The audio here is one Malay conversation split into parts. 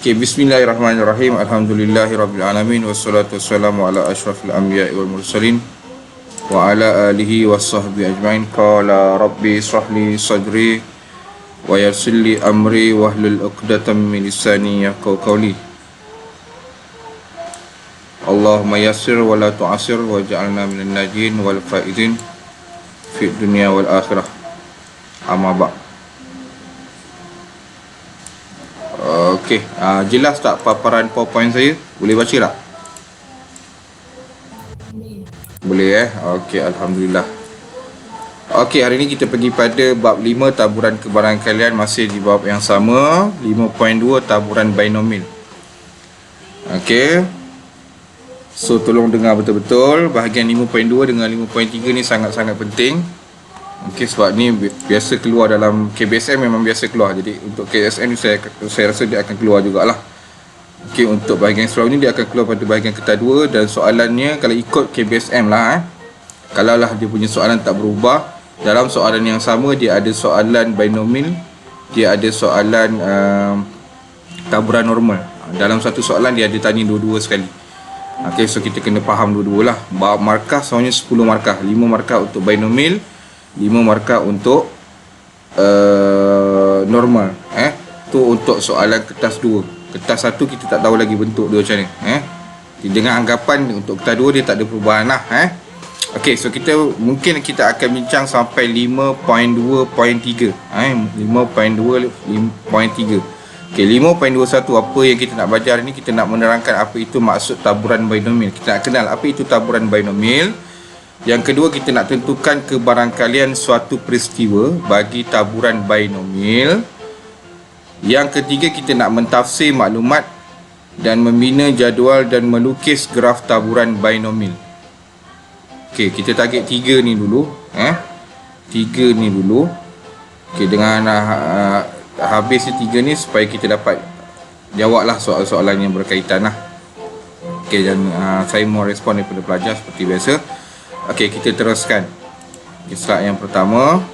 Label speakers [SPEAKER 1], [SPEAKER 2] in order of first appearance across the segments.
[SPEAKER 1] Okay, bismillahirrahmanirrahim. Alhamdulillahirabbil alamin wassalatu wassalamu ala asyrafil anbiya'i wal mursalin wa ala alihi washabbihi ajmain. Qala rabbi ishrah li sadri wa yassir li amri wahlul 'uqdatam min lisani yafqahu qawli. Allahumma yassir wa la tu'assir waj'alna minan najin wal faizin fid dunya wal akhirah. Amma ba'd. Okey, jelas tak paparan PowerPoint saya? Boleh baca tak? Boleh Okey, alhamdulillah. Okey, hari ni kita pergi pada bab 5 taburan kebarangkalian, masih di bab yang sama, 5.2 taburan binomial. Okey. So tolong dengar betul-betul bahagian 5.2 dengan 5.3 ni sangat-sangat penting. Okey, sebab ni biasa keluar dalam KBSM, memang biasa keluar. Jadi untuk KSM ni saya rasa dia akan keluar jugalah. Okey, untuk bahagian surau ni dia akan keluar pada bahagian keta 2 dan soalannya kalau ikut KBSM lah kalaulah dia punya soalan tak berubah, dalam soalan yang sama dia ada soalan binomial, dia ada soalan taburan normal. Dalam satu soalan dia ada tanya dua-dua sekali. Okey, so kita kena faham dua-dua lah. Markah semuanya 10 markah, 5 markah untuk binomial, 5 markah untuk normal. Tu untuk soalan kertas 2. Kertas 1 kita tak tahu lagi bentuk dia macam ni. Dengan anggapan untuk kertas 2 dia tak ada perubahan lah. Okey, so mungkin kita akan bincang sampai 5.2.3. 5.2.3. Okey, 5.21 apa yang kita nak belajar ni, kita nak menerangkan apa itu maksud taburan binomial. Kita nak kenal apa itu taburan binomial. Yang kedua, kita nak tentukan kebarangkalian suatu peristiwa bagi taburan binomial. Yang ketiga, kita nak mentafsir maklumat dan membina jadual dan melukis graf taburan binomial. Okey, kita target 3 ni dulu. 3 ni dulu. Okey, dengan habis 3 ni supaya kita dapat jawablah soalan-soalan yang berkaitan lah. Okey, dan saya mau respon daripada pelajar seperti biasa. Okey, kita teruskan. Slide yang pertama.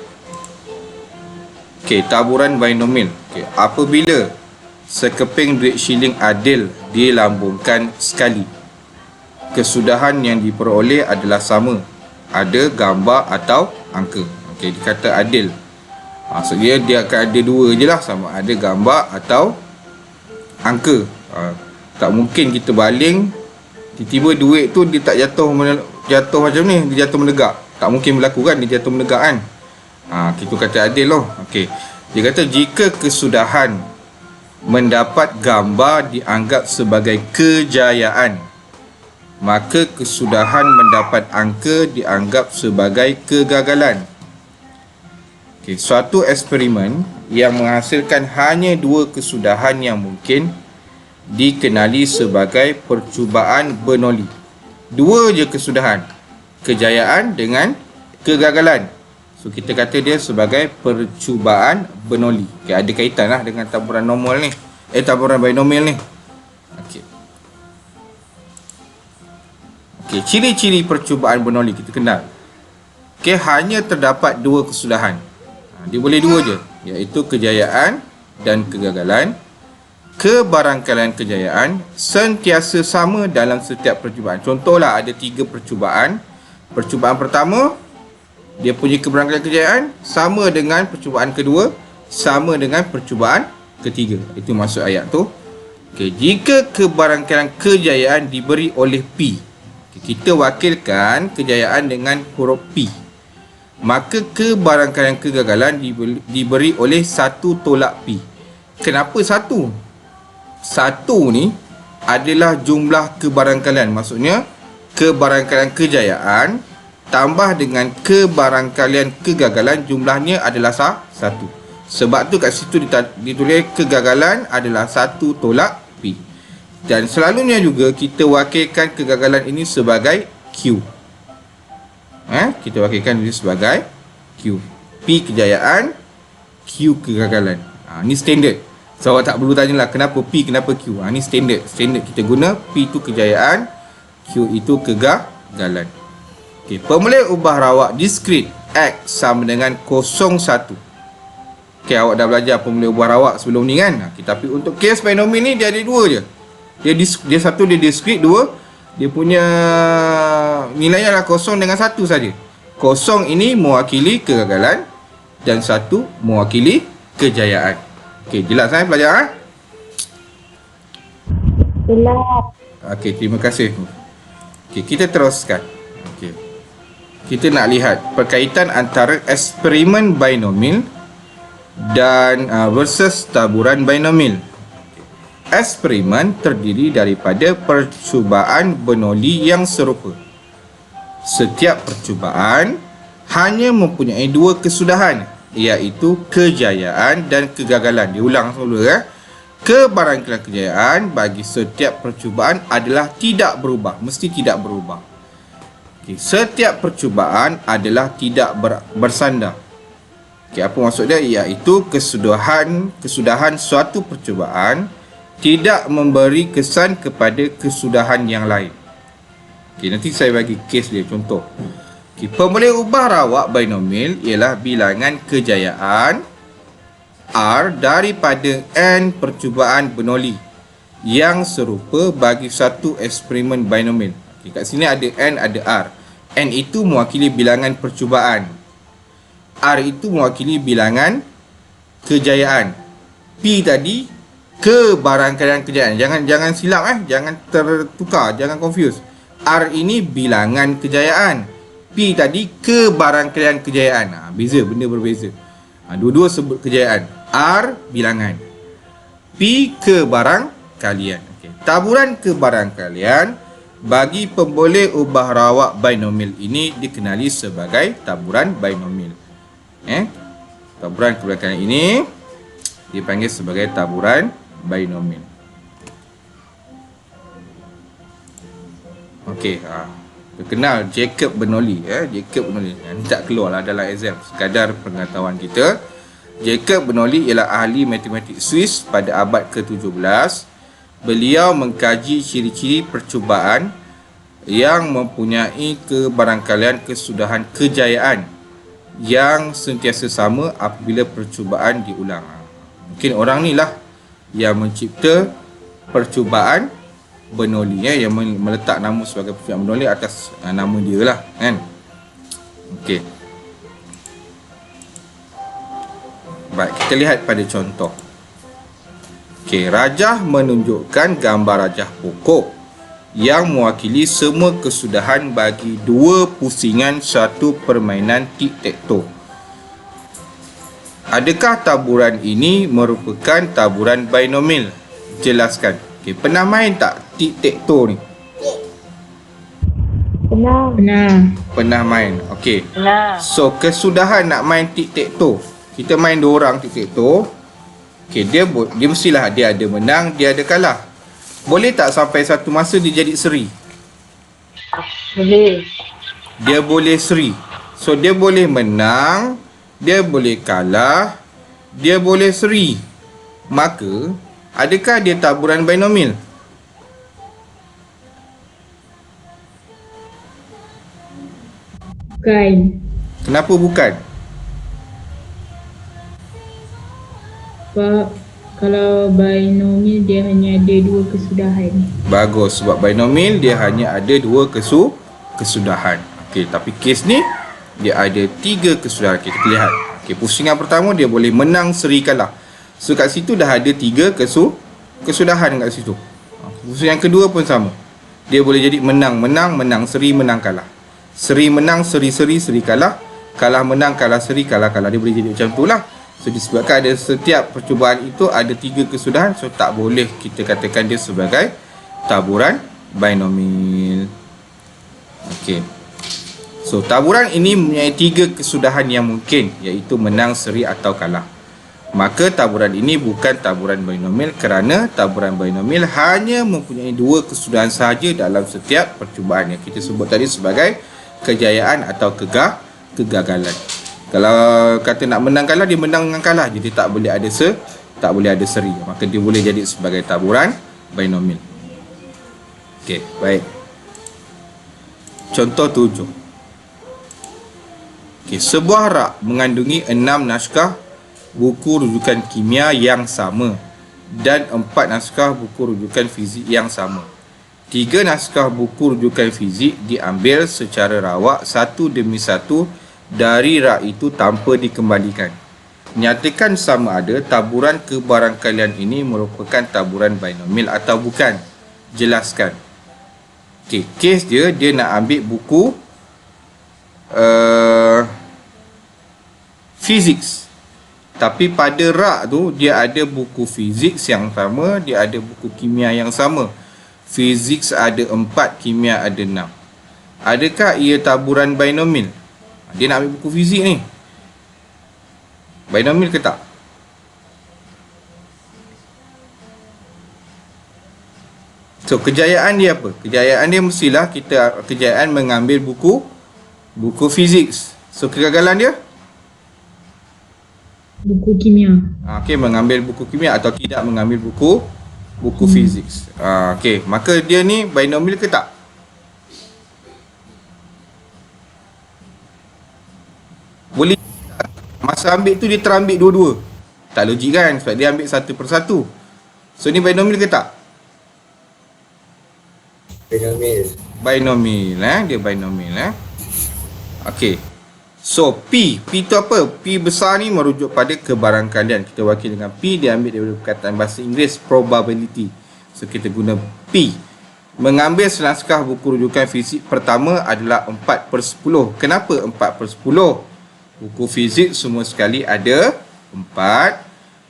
[SPEAKER 1] Okey, taburan binomial. Okey, apabila sekeping duit shilling adil dilambungkan sekali, kesudahan yang diperoleh adalah sama, ada gambar atau angka. Okey, dikata adil, maksudnya dia akan ada dua je lah, sama ada gambar atau angka. Tak mungkin kita baling tiba-tiba duit tu dia tak jatuh macam ni, dia jatuh menegak. Tak mungkin berlaku kan, dia jatuh menegak kan. Kita kata adil loh. Okey, dia kata jika kesudahan mendapat gambar dianggap sebagai kejayaan, maka kesudahan mendapat angka dianggap sebagai kegagalan. Okey, suatu eksperimen yang menghasilkan hanya dua kesudahan yang mungkin dikenali sebagai percubaan Bernoulli. Dua je kesudahan, kejayaan dengan kegagalan. So kita kata dia sebagai percubaan Bernoulli. Okay, ada kaitan lah dengan taburan normal ni, taburan binomial ni. Okey, ciri-ciri percubaan Bernoulli kita kenal. Okey, hanya terdapat dua kesudahan. Dia boleh dua je, iaitu kejayaan dan kegagalan. Kebarangkalian kejayaan sentiasa sama dalam setiap percubaan. Contohlah ada 3 percubaan. Percubaan pertama, dia punya kebarangkalian kejayaan sama dengan percubaan kedua, sama dengan percubaan ketiga. Itu maksud ayat tu. Okey, jika kebarangkalian kejayaan diberi oleh P, kita wakilkan kejayaan dengan huruf P, maka kebarangkalian kegagalan diberi oleh 1 tolak P. Kenapa 1? 1 ni adalah jumlah kebarangkalian. Maksudnya kebarangkalian kejayaan tambah dengan kebarangkalian kegagalan, jumlahnya adalah 1. Sebab tu kat situ ditulis kegagalan adalah 1 tolak P. Dan selalunya juga kita wakilkan kegagalan ini sebagai Q. Kita wakilkan ini sebagai Q. P kejayaan, Q kegagalan. Ni standard. So awak tak perlu tanyalah kenapa P, kenapa Q. Ni standard. Standard kita guna P itu kejayaan, Q itu kegagalan. Okey, pemulihan ubah rawak diskrit X sama dengan 01. Okay, awak dah belajar formula ubah rawak sebelum ni kan. Okay, tapi untuk kes binomial ni dia ada dua je. Dia satu dia diskrit, dua dia punya nilainya adalah kosong dengan satu saja. Kosong ini mewakili kegagalan dan satu mewakili kejayaan. Okey, jelas pelajar ha?
[SPEAKER 2] Jelas.
[SPEAKER 1] Okey, terima kasih. Okey, kita teruskan. Okey. Kita nak lihat perkaitan antara eksperimen binomial dan versus taburan binomial. Eksperimen terdiri daripada percubaan Bernoulli yang serupa. Setiap percubaan hanya mempunyai dua kesudahan, iaitu kejayaan dan kegagalan. Diulang semula Kebarangkalian kejayaan bagi setiap percubaan adalah tidak berubah, mesti tidak berubah. Okay. Setiap percubaan adalah tidak bersandar. Okay, apa maksud dia? Iaitu kesudahan suatu percubaan tidak memberi kesan kepada kesudahan yang lain. Okay, nanti saya bagi kes dia, contoh. Okay, pemboleh ubah rawak binomial ialah bilangan kejayaan R daripada N percubaan Bernoulli yang serupa bagi satu eksperimen binomial. Okay, kat sini ada N, ada R. N itu mewakili bilangan percubaan, R itu mewakili bilangan kejayaan, P tadi kebarangkalian kejayaan. Jangan silap jangan tertukar, jangan confuse. R ini bilangan kejayaan, P tadi kebarangkalian kejayaan. Beza, benda berbeza. Dua-dua sebut kejayaan. R bilangan, P kebarangkalian. Okay. Taburan kebarangkalian bagi pemboleh ubah rawak binomial ini dikenali sebagai taburan binomial. Taburan kebarangkalian ini dipanggil sebagai taburan binomial. Okey, terkenal Jacob Bernoulli. Jacob Bernoulli ini tak keluarlah dalam exam, sekadar pengetahuan kita. Jacob Bernoulli ialah ahli matematik Swiss pada abad ke-17. Beliau mengkaji ciri-ciri percubaan yang mempunyai kebarangkalian kesudahan kejayaan yang sentiasa sama apabila percubaan diulang. Mungkin orang ni lah yang mencipta percubaan Bernoulli, yang meletak nama sebagai percubaan Bernoulli atas nama dia lah kan. Okey. Baik, kita lihat pada contoh. Okey, rajah menunjukkan gambar rajah pokok yang mewakili semua kesudahan bagi dua pusingan satu permainan tic-tac-toe. Adakah taburan ini merupakan taburan binomial? Jelaskan. Okey, pernah main tak tic-tac-toe ni? Pernah main. Okey. So, kesudahan nak main tic-tac-toe. Kita main dua orang tic-tac-toe. Okey, dia mestilah dia ada menang, dia ada kalah. Boleh tak sampai satu masa dia jadi seri?
[SPEAKER 2] Boleh.
[SPEAKER 1] Dia boleh seri. So dia boleh menang, dia boleh kalah, dia boleh seri. Maka adakah dia taburan binomial?
[SPEAKER 2] Bukan.
[SPEAKER 1] Kenapa bukan?
[SPEAKER 2] Sebab kalau binomial dia hanya ada dua kesudahan.
[SPEAKER 1] Bagus, sebab binomial dia hanya ada dua kesudahan. Okey, tapi kes ni dia ada tiga kesudahan. Okay, kita lihat. Okey, pusingan pertama dia boleh menang, seri, kalah. So kat situ dah ada tiga kesudahan kat situ. Pusingan kedua pun sama. Dia boleh jadi menang, seri, menang, kalah. Seri, menang, seri, kalah. Kalah, menang, kalah, seri, kalah. Dia boleh jadi macam tu lah. So disebabkan ada setiap percubaan itu ada tiga kesudahan, so tak boleh kita katakan dia sebagai taburan binomial. Okey. So taburan ini mempunyai tiga kesudahan yang mungkin, iaitu menang, seri atau kalah. Maka taburan ini bukan taburan binomial kerana taburan binomial hanya mempunyai dua kesudahan sahaja dalam setiap percubaan yang kita sebut tadi sebagai kejayaan atau kegagalan. Kalau kata nak menang kalah, dia menang dengan kalah, jadi tak boleh ada seri. Maka dia boleh jadi sebagai taburan binomial. Okey, baik. Contoh 7. Okey, sebuah rak mengandungi 6 naskah buku rujukan kimia yang sama dan 4 naskah buku rujukan fizik yang sama. 3 naskah buku rujukan fizik diambil secara rawak satu demi satu dari rak itu tanpa dikembalikan. Nyatakan sama ada taburan kebarangkalian ini merupakan taburan binomial atau bukan. Jelaskan. Okey, kes dia nak ambil buku fizik. Tapi pada rak tu dia ada buku fizik yang sama, dia ada buku kimia yang sama. Fizik ada 4, kimia ada 6. Adakah ia taburan binomial? Dia nak ambil buku fizik ni. Binomial ke tak? So, kejayaan dia apa? Kejayaan dia mestilah kejayaan mengambil buku fizik. So, kegagalan dia?
[SPEAKER 2] Buku kimia.
[SPEAKER 1] Okey, mengambil buku kimia atau tidak mengambil buku fizik. Okey, maka dia ni binomial ke tak? Boleh. Masa ambil tu dia terambil dua-dua. Tak logik kan, sebab dia ambil satu persatu. So ni binomial ke tak? Binomial. Dia binomial. Okey. So P tu apa? P besar ni merujuk pada kebarangkalian. Kita wakil dengan P, dia ambil daripada perkataan bahasa Inggeris probability. So kita guna P. Mengambil senaskah buku rujukan fizik pertama adalah 4/10. Kenapa 4/10? Buku fizik semua sekali ada 4.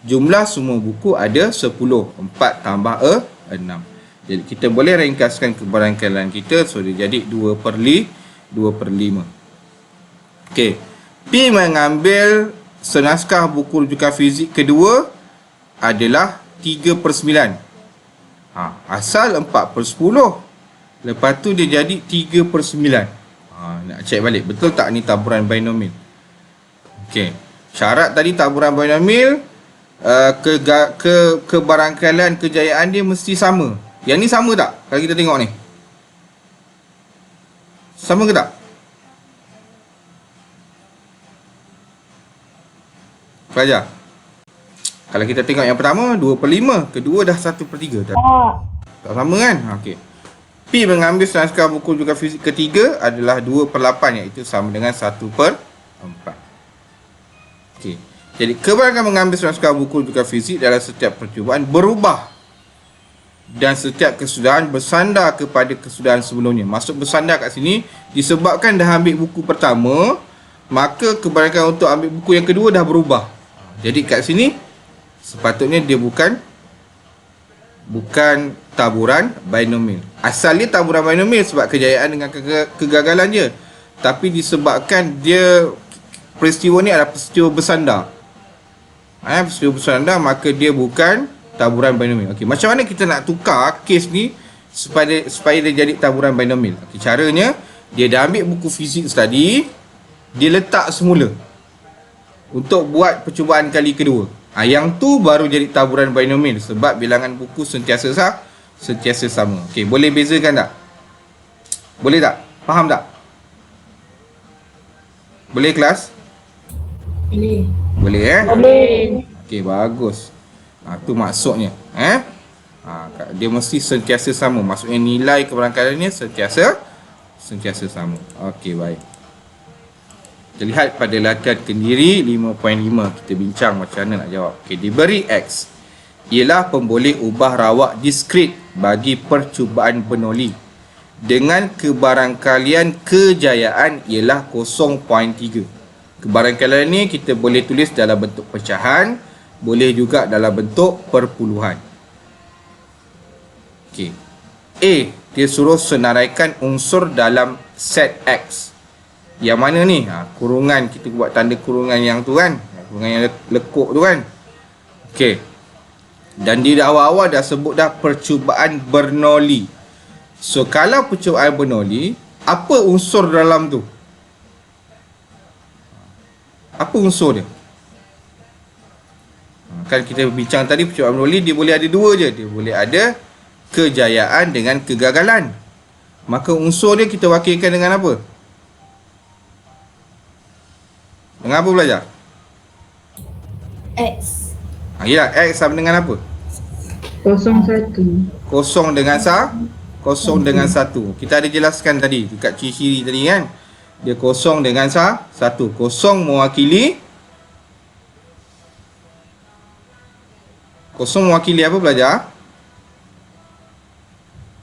[SPEAKER 1] Jumlah semua buku ada 10. 4 tambah 6. Jadi kita boleh ringkaskan kebarangkalian kita. So dia jadi 2/5. Okey. P mengambil senaskah buku rujukan fizik kedua adalah 3/9. Asal 4/10. Lepas tu dia jadi 3/9. Nak check balik. Betul tak ni taburan binomial? Okey. Syarat tadi taburan binomial, kebarangkalian kejayaan dia mesti sama. Yang ni sama tak? Kalau kita tengok ni. Sama ke tak? Pelajar. Kalau kita tengok yang pertama 2/5, kedua dah 1/3. Tak sama kan? Okey. P mengambil senaskah buku rujukan fizik ketiga adalah 2/8, iaitu sama dengan 1/4. Okey. Jadi kebarangkalian mengambil senaskah buku rujukan fizik dalam setiap percubaan berubah dan setiap kesudahan bersandar kepada kesudahan sebelumnya. Maksud bersandar kat sini disebabkan dah ambil buku pertama, maka kebarangkalian untuk ambil buku yang kedua dah berubah. Jadi kat sini sepatutnya dia bukan taburan binomial. Asalnya taburan binomial sebab kejayaan dengan kegagalan je. Tapi disebabkan dia peristiwa ni adalah peristiwa bersandar. Peristiwa bersandar, maka dia bukan taburan binomial. Okey, macam mana kita nak tukar kes ni supaya dia jadi taburan binomial? Okey, caranya dia dah ambil buku fizik tadi, dia letak semula untuk buat percubaan kali kedua. Yang tu baru jadi taburan binomial sebab bilangan buku sentiasa sama. Okey, boleh bezakan tak? Boleh tak? Faham tak? Boleh kelas?
[SPEAKER 2] Boleh.
[SPEAKER 1] Boleh
[SPEAKER 2] Boleh.
[SPEAKER 1] Okey, bagus. Tu maksudnya. Dia mesti sentiasa sama. Maksudnya nilai kebarangkaliannya sentiasa sama. Okey, baik. Kita lihat pada latihan kendiri 5.5. Kita bincang macam mana nak jawab. Okey, diberi X ialah pemboleh ubah rawak diskrit bagi percubaan Bernoulli dengan kebarangkalian kejayaan ialah 0.3. Kebarangkalian ni kita boleh tulis dalam bentuk pecahan, boleh juga dalam bentuk perpuluhan. Okey. A, dia suruh senaraikan unsur dalam set X. Yang mana ni? Kurungan, kita buat tanda kurungan yang tu kan, kurungan yang lekuk tu kan. Okey. Dan di awal-awal dah sebut dah percubaan Bernoulli. So kalau percubaan Bernoulli, apa unsur dalam tu? Apa unsur dia? Kan kita bincang tadi percubaan Bernoulli dia boleh ada dua je. Dia boleh ada kejayaan dengan kegagalan. Maka unsur dia kita wakilkan dengan apa? Dengan apa belajar?
[SPEAKER 3] X.
[SPEAKER 1] Ya, X sama dengan apa?
[SPEAKER 2] 01.
[SPEAKER 1] Kosong dengan kosong dengan 1. Kita ada jelaskan tadi dekat ciri-ciri tadi kan. Dia kosong dengan 1. Kosong mewakili apa pelajar?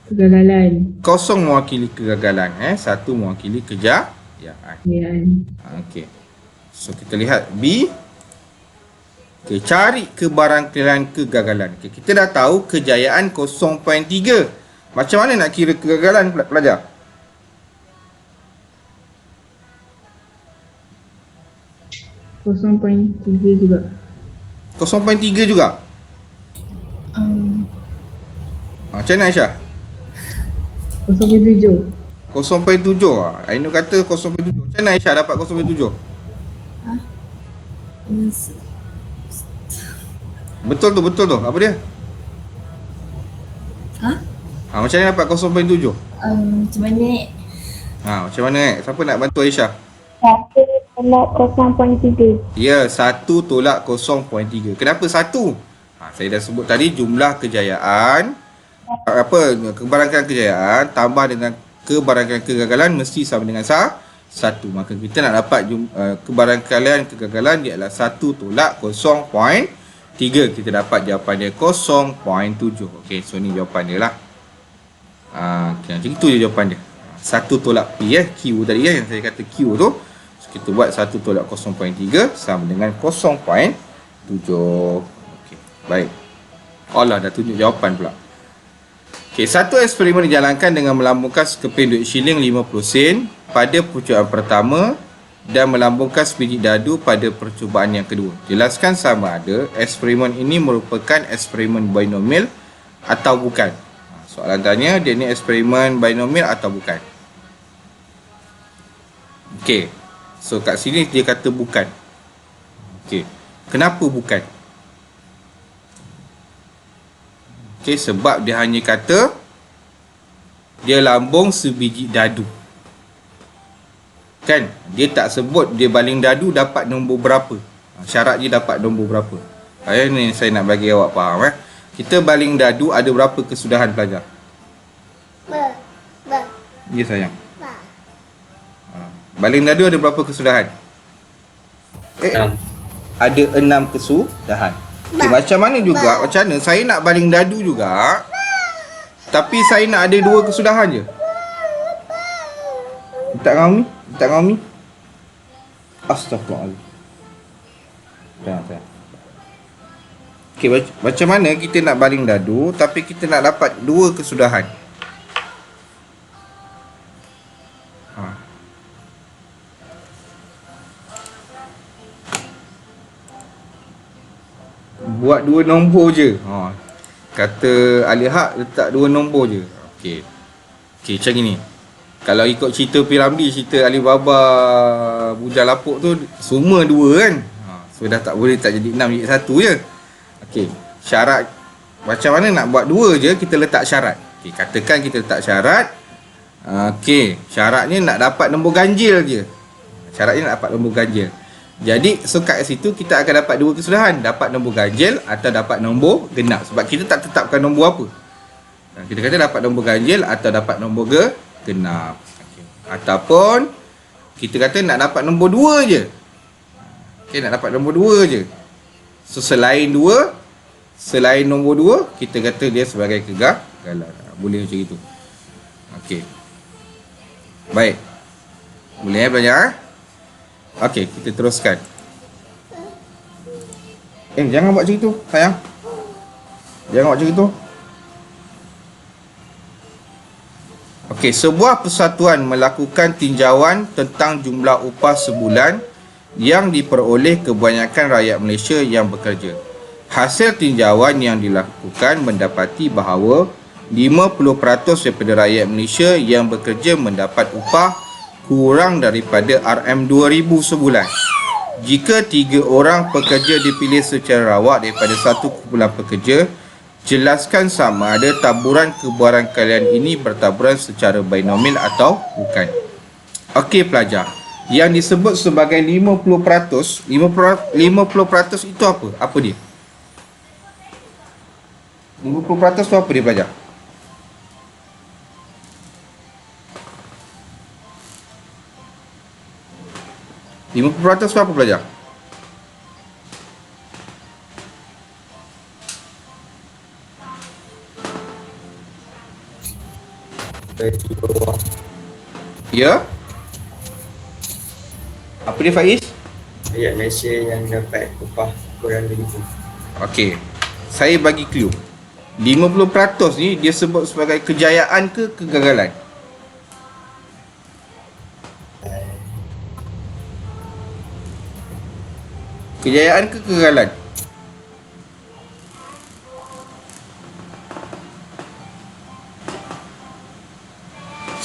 [SPEAKER 2] Kegagalan.
[SPEAKER 1] Kosong mewakili kegagalan. 1 mewakili kejayaan.
[SPEAKER 2] Ya.
[SPEAKER 1] Okey. So kita lihat B. Okay, cari kebarangkalian kegagalan. Okay, kita dah tahu kejayaan 0.3. Macam mana nak kira kegagalan pelajar?
[SPEAKER 2] .3 juga.
[SPEAKER 1] 0.3 juga. Macam mana Aisyah?
[SPEAKER 2] 0.7.
[SPEAKER 1] 0.7. Ainu kata 0.7. Macam mana Aisyah dapat 0.7? Betul tu. Apa dia? Macam mana dapat 0.7?
[SPEAKER 3] Macam mana?
[SPEAKER 1] Macam mana Siapa nak bantu Aisyah?
[SPEAKER 4] 1 tolak 0.3.
[SPEAKER 1] Ya, 1 tolak 0.3. Kenapa 1? Saya dah sebut tadi jumlah kejayaan, kebarangkalian kejayaan tambah dengan kebarangkalian kegagalan mesti sama dengan 1. Maka kita nak dapat kebarangkalian kegagalan dia adalah 1 tolak 0.3. Kita dapat jawapan dia 0.7. Okey, so ni jawapan dia lah. Okay, macam itu je jawapan dia. 1 tolak P Q tadi yang saya kata Q tu. So, kita buat 1 tolak 0.3 sama dengan 0.7. Okey, baik. Allah dah tunjuk jawapan pula. Okey, satu eksperimen dijalankan dengan melambungkan sekeping duit shilling 50 sen pada percubaan pertama dan melambungkan sebiji dadu pada percubaan yang kedua. Jelaskan sama ada eksperimen ini merupakan eksperimen binomial atau bukan. Soalan tanya, dia ni eksperimen binomial atau bukan? Okey. So kat sini dia kata bukan. Okey. Kenapa bukan? Okey, sebab dia hanya kata dia lambung sebiji dadu. Kan? Dia tak sebut dia baling dadu dapat nombor berapa. Syarat dia dapat nombor berapa. Ni saya nak bagi awak faham Kita baling dadu ada berapa kesudahan pelajar? Ya sayang. Baling dadu ada berapa kesudahan? Ada 6 kesudahan. Okay, macam mana juga, macam mana saya nak baling dadu juga, tapi saya nak ada 2 kesudahan je. Tak ngau ni. Astagfirullahaladzim. Sayang. Okay, macam mana kita nak baling dadu tapi kita nak dapat 2 kesudahan? Buat 2 nombor je. Kata ahli hak letak 2 nombor je. Okey, macam ni. Kalau ikut cerita piramidi, cerita Alibaba bujang lapuk tu, semua 2 kan. So dah tak boleh tak jadi 6, jadi 1 je. Okey, syarat macam mana nak buat 2 je, kita letak syarat. Okey, katakan kita letak syarat. Okey, syaratnya nak dapat nombor ganjil je. Syaratnya nak dapat nombor ganjil. Jadi, so kat situ kita akan dapat 2 kesudahan. Dapat nombor ganjil atau dapat nombor genap. Sebab kita tak tetapkan nombor apa. Kita kata dapat nombor ganjil atau dapat nombor genap. Ataupun kita kata nak dapat nombor 2 je. Okey, nak dapat nombor 2 je. So selain nombor 2, kita kata dia sebagai kegagalan. Boleh macam itu. Okey. Baik. Boleh belajar Okey, kita teruskan. Jangan buat macam itu, sayang. Jangan buat macam itu. Okey, sebuah persatuan melakukan tinjauan tentang jumlah upah sebulan yang diperoleh kebanyakan rakyat Malaysia yang bekerja. Hasil tinjauan yang dilakukan mendapati bahawa 50% daripada rakyat Malaysia yang bekerja mendapat upah kurang daripada RM2,000 sebulan. Jika 3 orang pekerja dipilih secara rawak daripada 1 kumpulan pekerja, jelaskan sama ada taburan kebarangkalian ini bertaburan secara binomial atau bukan. Okey pelajar, Yang disebut sebagai 50%, 50% itu apa? Apa dia? 50% tu apa dia, pelajar? 50% tu apa, pelajar?
[SPEAKER 3] Gaji bawah.
[SPEAKER 1] Ya? Apa dia, Faiz?
[SPEAKER 3] Rakyat Malaysia yang dapat upah kurang dari itu.
[SPEAKER 1] Okey. Saya bagi clue. 50% ni dia sebut sebagai kejayaan ke kegagalan? Kejayaan ke kegagalan?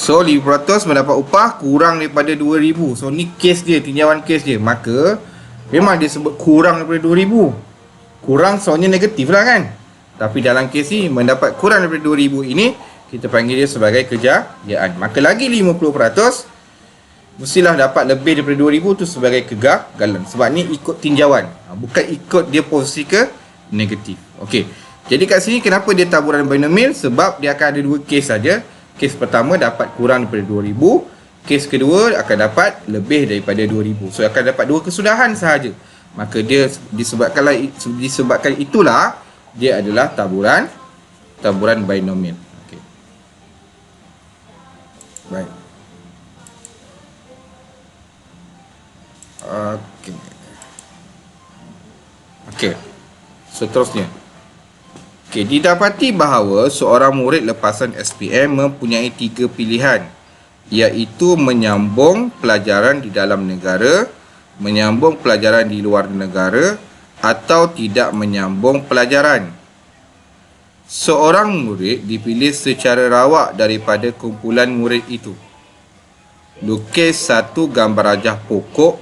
[SPEAKER 1] So 50% mendapat upah kurang daripada 2,000. So ni kes dia, tinjauan kes dia. Maka memang dia sebut kurang daripada 2,000. Kurang soalnya negatif lah kan. Tapi dalam kes ni mendapat kurang daripada 2,000 ini, kita panggil dia sebagai kejayaan. Maka lagi 50% mestilah dapat lebih daripada 2,000 tu sebagai kegagalan. Sebab ni ikut tinjauan, bukan ikut dia posisi ke negatif. Okey. Jadi kat sini kenapa dia taburan binomial? Sebab dia akan ada dua kes saja. Kes pertama dapat kurang daripada 2,000. Kes kedua akan dapat lebih daripada 2,000. So akan dapat dua kesudahan sahaja. Maka dia disebabkan itulah dia adalah taburan binomial. Okey. Baik. Okey. Okey. Seterusnya. Okey, didapati bahawa seorang murid lepasan SPM mempunyai 3 pilihan, iaitu menyambung pelajaran di dalam negara, menyambung pelajaran di luar negara, atau tidak menyambung pelajaran. Seorang murid dipilih secara rawak daripada kumpulan murid itu. Lukis satu gambar rajah pokok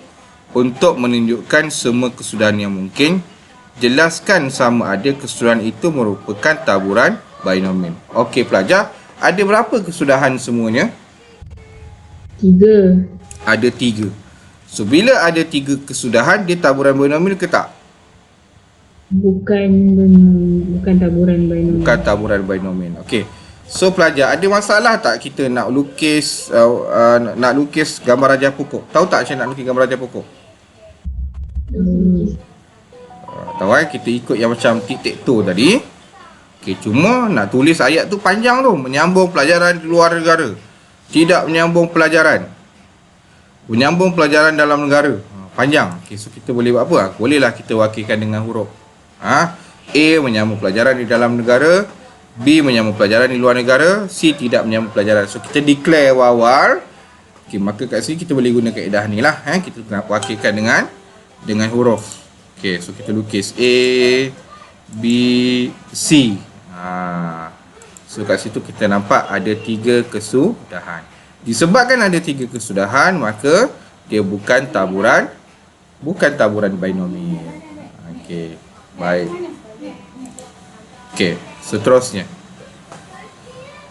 [SPEAKER 1] untuk menunjukkan semua kesudahan yang mungkin. Jelaskan sama ada kesudahan itu merupakan taburan binomial. Okey pelajar, ada berapa kesudahan semuanya?
[SPEAKER 2] 3.
[SPEAKER 1] Ada 3. So bila ada 3 kesudahan, dia taburan binomial ke tak?
[SPEAKER 2] Bukan taburan binomial.
[SPEAKER 1] Bukan taburan binomial. Okey. So pelajar, ada masalah tak kita nak lukis gambar rajah pokok? Tahu tak macam nak lukis gambar rajah pokok? Tahu kan, kita ikut yang macam titik tu tadi. Okey, cuma nak tulis ayat tu panjang tu, menyambung pelajaran di luar negara, tidak menyambung pelajaran, menyambung pelajaran dalam negara. Panjang. Okey, so kita boleh buat apa? Bolehlah kita wakilkan dengan huruf. A menyambung pelajaran di dalam negara, B menyambung pelajaran di luar negara, C tidak menyambung pelajaran. So kita declare awal. Okey, maka kat sini kita boleh guna kaedah ni lah, kita nak wakilkan dengan huruf. Okey, so kita lukis A, B, C. So kat situ kita nampak ada 3 kesudahan. Disebabkan ada 3 kesudahan, maka dia bukan taburan binomial. Okey, baik. Okey, seterusnya.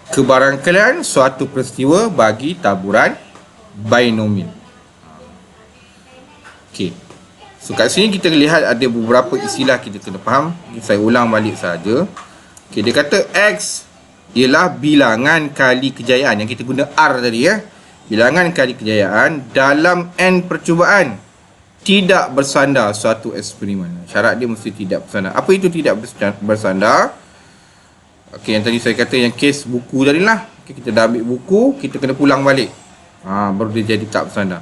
[SPEAKER 1] Kebarangkalian suatu peristiwa bagi taburan binomial. Okey. So kat sini kita lihat ada beberapa istilah kita kena faham. Saya ulang balik saja. Okey, dia kata X ialah bilangan kali kejayaan, yang kita guna R tadi ya. Bilangan kali kejayaan dalam N percubaan tidak bersandar suatu eksperimen. Syarat dia mesti tidak bersandar. Apa itu tidak bersandar? Okey, yang tadi saya kata yang kes buku tadi lah. Okay, kita dah ambil buku, kita kena pulang balik. Baru dia jadi tak bersandar.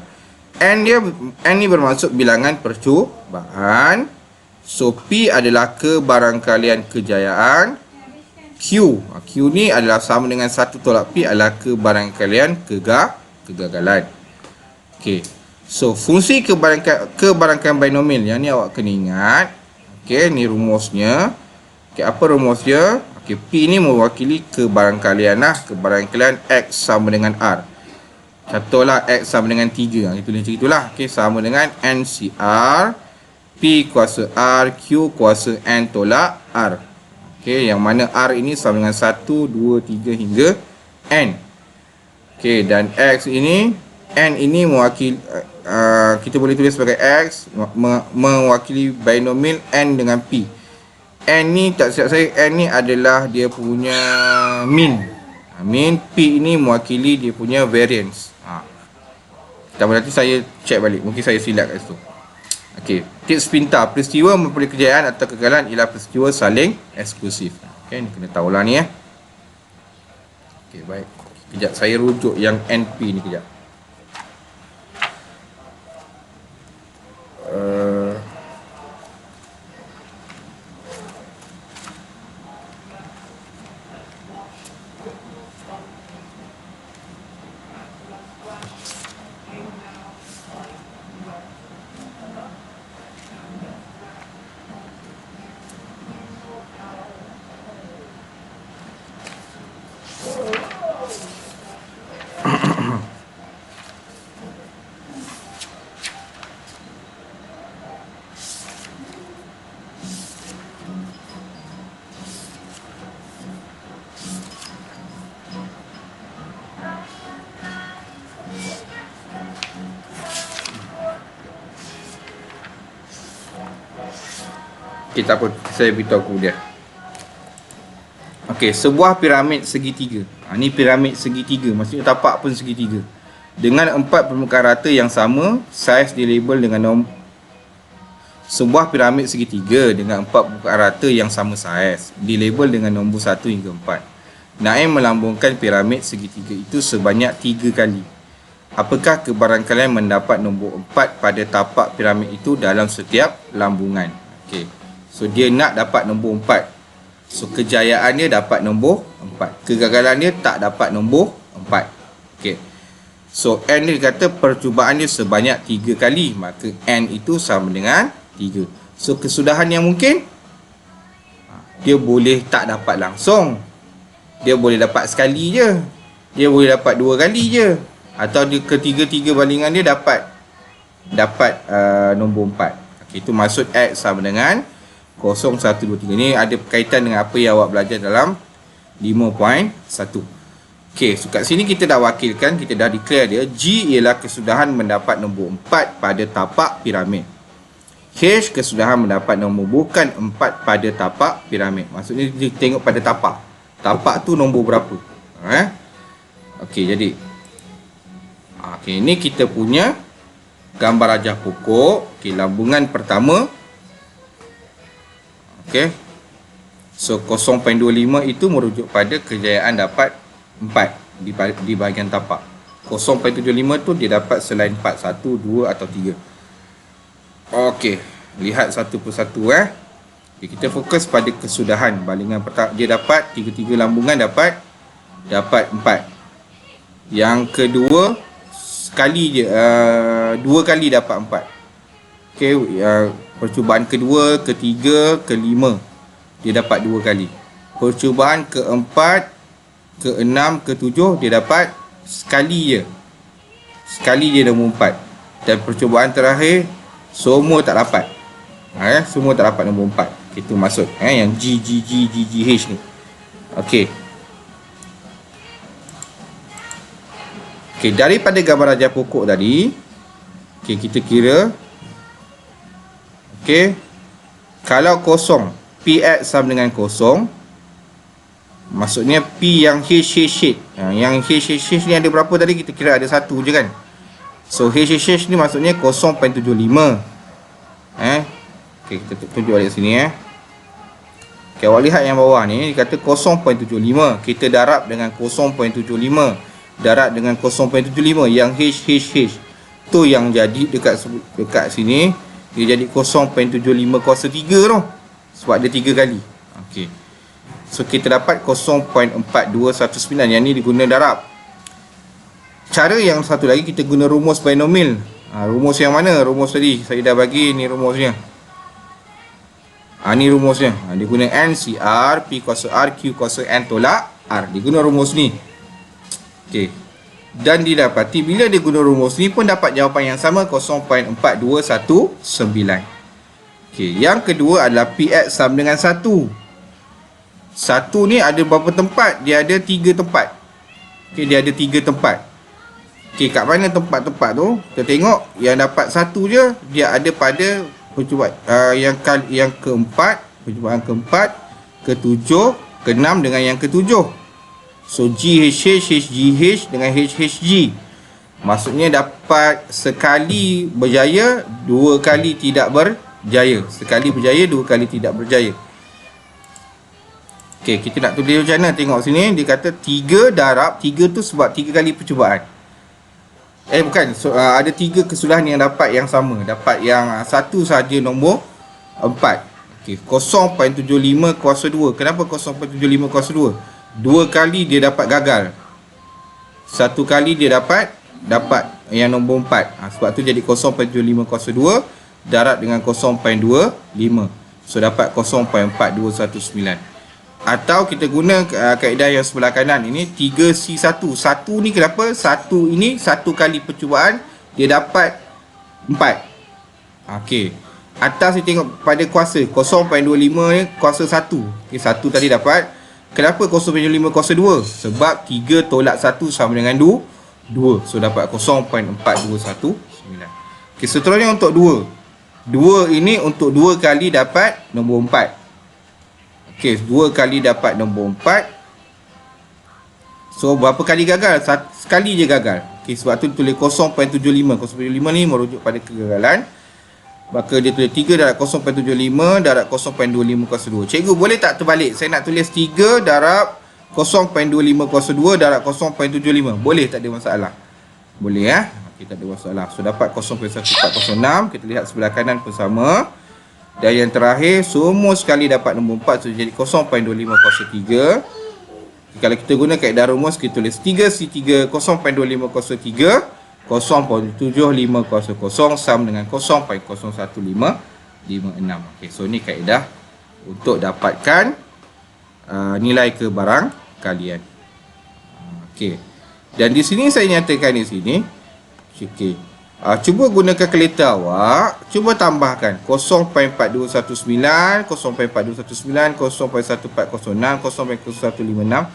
[SPEAKER 1] N ni bermaksud bilangan percubaan. So P adalah kebarangkalian kejayaan. Q ni adalah sama dengan 1 tolak P adalah kebarangkalian kegagalan. Okey. So fungsi kebarangkalian binomial yang ni awak kena ingat. Okey, ni rumusnya. Okey, apa rumusnya? Okey, P ni mewakili kebarangkalian lah, kebarangkalian X sama dengan R. Contohlah X sama dengan 3. Itu macam itulah. Okey, sama dengan NCR P kuasa R, Q kuasa N tolak R. Okey, yang mana R ini sama dengan 1, 2, 3 hingga N. Okey, dan X ini N ini mewakili kita boleh tulis sebagai X mewakili binomial N dengan P. N ni tak silap saya, N ni adalah dia punya mean. Mean. P ini mewakili dia punya variance. Tak apa, nanti saya check balik, mungkin saya silap kat situ. Okey, tips pintar. Peristiwa memperoleh kejayaan atau kegagalan ialah peristiwa saling eksklusif. Okey, ni kena tahulah ni Okey, baik. Kejap saya rujuk yang NP ni kejap. Okey, tak apa, saya beritahu kemudian. Okey, sebuah piramid segitiga. Ni piramid segitiga, maksudnya tapak pun segitiga. Dengan 4 permukaan rata yang sama, saiz dilabel dengan sebuah piramid segitiga dengan 4 permukaan rata yang sama saiz, dilabel dengan nombor 1 hingga 4. Naim melambungkan piramid segitiga itu sebanyak 3 kali. Apakah kebarangkalian mendapat nombor 4 pada tapak piramid itu dalam setiap lambungan? Okey. So dia nak dapat nombor 4. So kejayaan dia dapat nombor 4. Kegagalan dia tak dapat nombor 4. Okey. So N dia kata percubaan dia sebanyak 3 kali. Maka N itu sama dengan 3. So kesudahan yang mungkin, dia boleh tak dapat langsung. Dia boleh dapat sekali je. Dia boleh dapat 2 kali je. Atau dia ketiga-tiga balingan dia dapat nombor 4. Okey, itu maksud X sama dengan 0, 1, 2, 3. Ni ada berkaitan dengan apa yang awak belajar dalam 5.1. Okey, so kat sini kita dah wakilkan, kita dah declare dia. G ialah kesudahan mendapat nombor 4 pada tapak piramid. H kesudahan mendapat nombor bukan 4 pada tapak piramid. Maksudnya dia tengok pada tapak. Tapak tu nombor berapa. Okey, jadi okey, ni kita punya gambar rajah pokok. Okey, lambungan pertama. Okey. So 0.25 itu merujuk pada kejayaan dapat 4 di bahagian tapak. 0.75 tu dia dapat selain 4, 1, 2 atau 3. Okey, lihat satu persatu Okay, kita fokus pada kesudahan. Balingan pertama dia dapat 3 lambungan dapat 4. Yang kedua sekali je 2 kali dapat 4. Okey, percubaan kedua, ketiga, kelima dia dapat 2 kali. Percubaan keempat, keenam, ketujuh dia dapat sekali je. Sekali je nombor 4. Dan percubaan terakhir semua tak dapat. Semua tak dapat nombor 4. Itu maksud yang G, G, G, G, G, H ni. Okey. Okey, daripada gambar rajah pokok tadi, okey, kita kira. Okey. Kalau kosong, PX sama dengan kosong, maksudnya P yang H. Yang H ni ada berapa tadi? Kita kira ada 1 je kan. So H ni maksudnya 0.75. Okey, kita tunjuk balik sini Okey, awak lihat yang bawah ni dia kata 0.75. Kita darab dengan 0.75. Darab dengan 0.75 yang H. Tu yang jadi dekat sini dia jadi 0.75 kuasa 3 tu. Sebab dia 3 kali. Okey. So kita dapat 0.4219. Yang ni diguna darab. Cara yang satu lagi kita guna rumus binomial. Rumus yang mana? Rumus tadi saya dah bagi, ni rumusnya. Ni rumusnya. Dia guna N CR P kuasa R Q kuasa N tolak R. Dia guna rumus ni. Okey. Dan didapati bila dia guna rumus ni pun dapat jawapan yang sama, 0.4219. Okey, yang kedua adalah PX sama dengan 1. 1 ni ada berapa tempat? Dia ada 3 tempat. Okey, dia ada 3 tempat. Okey, kat mana tempat-tempat tu? Kita tengok yang dapat satu je, dia ada pada percubaan yang keempat, percubaan keempat, ketujuh, keenam dengan yang ketujuh. So GHH, HGH dengan HHG. Maksudnya dapat sekali berjaya, dua kali tidak berjaya. Sekali berjaya, dua kali tidak berjaya. Okey, kita nak tulis macam mana? Tengok sini, dia kata 3 darab, 3 tu sebab 3 kali percubaan. Bukan, ada 3 kesudahan yang dapat yang sama. Dapat yang satu saja nombor 4. Okey, 0.75 kuasa 2. Kenapa 0.75 kuasa 2? 2 kali dia dapat gagal. 1 kali dia dapat yang nombor 4. Sebab tu jadi 0.75 kuasa 2 darab dengan 0.25. So dapat 0.4219. Atau kita guna kaedah yang sebelah kanan ini 3C1. 1 ni kenapa? 1 ini 1 kali percubaan dia dapat 4. Okey. Atas kita tengok pada kuasa 0.25 ni kuasa 1. Okey, 1 tadi dapat. Kenapa 0.25 kuasa 2? Sebab 3 tolak 1 sama dengan 2. So dapat 0.4219. Okey, seterusnya untuk 2. 2 ini untuk 2 kali dapat nombor 4. Okey, 2 kali dapat nombor 4. So berapa kali gagal? Sekali je gagal. Okey, sebab tu tulis 0.75. 0.75 ni merujuk pada kegagalan. Maka dia tulis 3 darab 0.75 darab 0.25 kuasa 2. Cikgu boleh tak terbalik? Saya nak tulis 3 darab 0.25 kuasa 2 darab 0.75. Boleh, tak ada masalah. Boleh ya? Okey, tak ada masalah. So dapat 0.1406. Kita lihat sebelah kanan pun sama. Dan yang terakhir, semua sekali dapat nombor 4. So jadi 0.25 kuasa 3. Kalau kita guna kaedah rumus, kita tulis 3C3 0.25 kuasa 3 0.75 kuasa 0 sama dengan 0.0156. Okey, so ni kaedah untuk dapatkan nilai kebarangkalian. Okey. Dan di sini saya nyatakan di sini. Okey. Cuba guna kalkulator awak, cuba tambahkan 0.4219, 0.4219, 0.1406, 0.0156.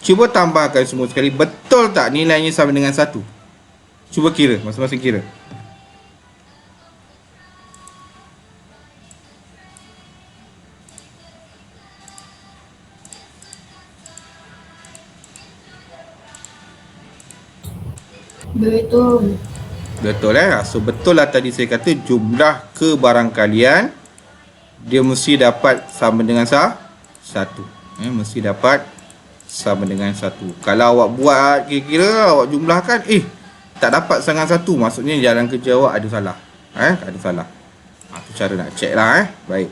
[SPEAKER 1] Cuba tambahkan semua sekali. Betul tak nilainya sama dengan 1? Cuba kira, masing-masing kira.
[SPEAKER 2] Betul.
[SPEAKER 1] Betul So betul lah tadi saya kata jumlah kebarangkalian dia mesti dapat sama dengan 1. Mesti dapat sama dengan 1. Kalau awak buat kira-kira, awak jumlahkan tak dapat sangat 1, maksudnya jalan kerja awak ada salah. Ada salah. Tu cara nak check lah. Baik.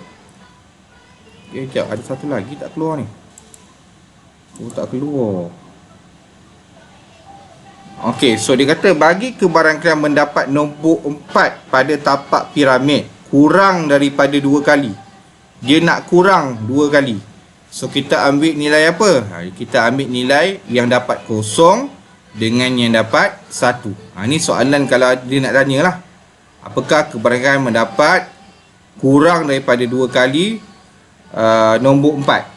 [SPEAKER 1] Sekejap, ada satu lagi tak keluar ni. Tak keluar. Okey, so dia kata bagi kebarangkalian mendapat nombor 4 pada tapak piramid kurang daripada 2 kali. Dia nak kurang 2 kali. So kita ambil nilai apa? Kita ambil nilai yang dapat 0 dengan yang dapat 1. Ni soalan kalau dia nak tanya lah. Apakah kebarangkalian mendapat kurang daripada 2 kali nombor 4?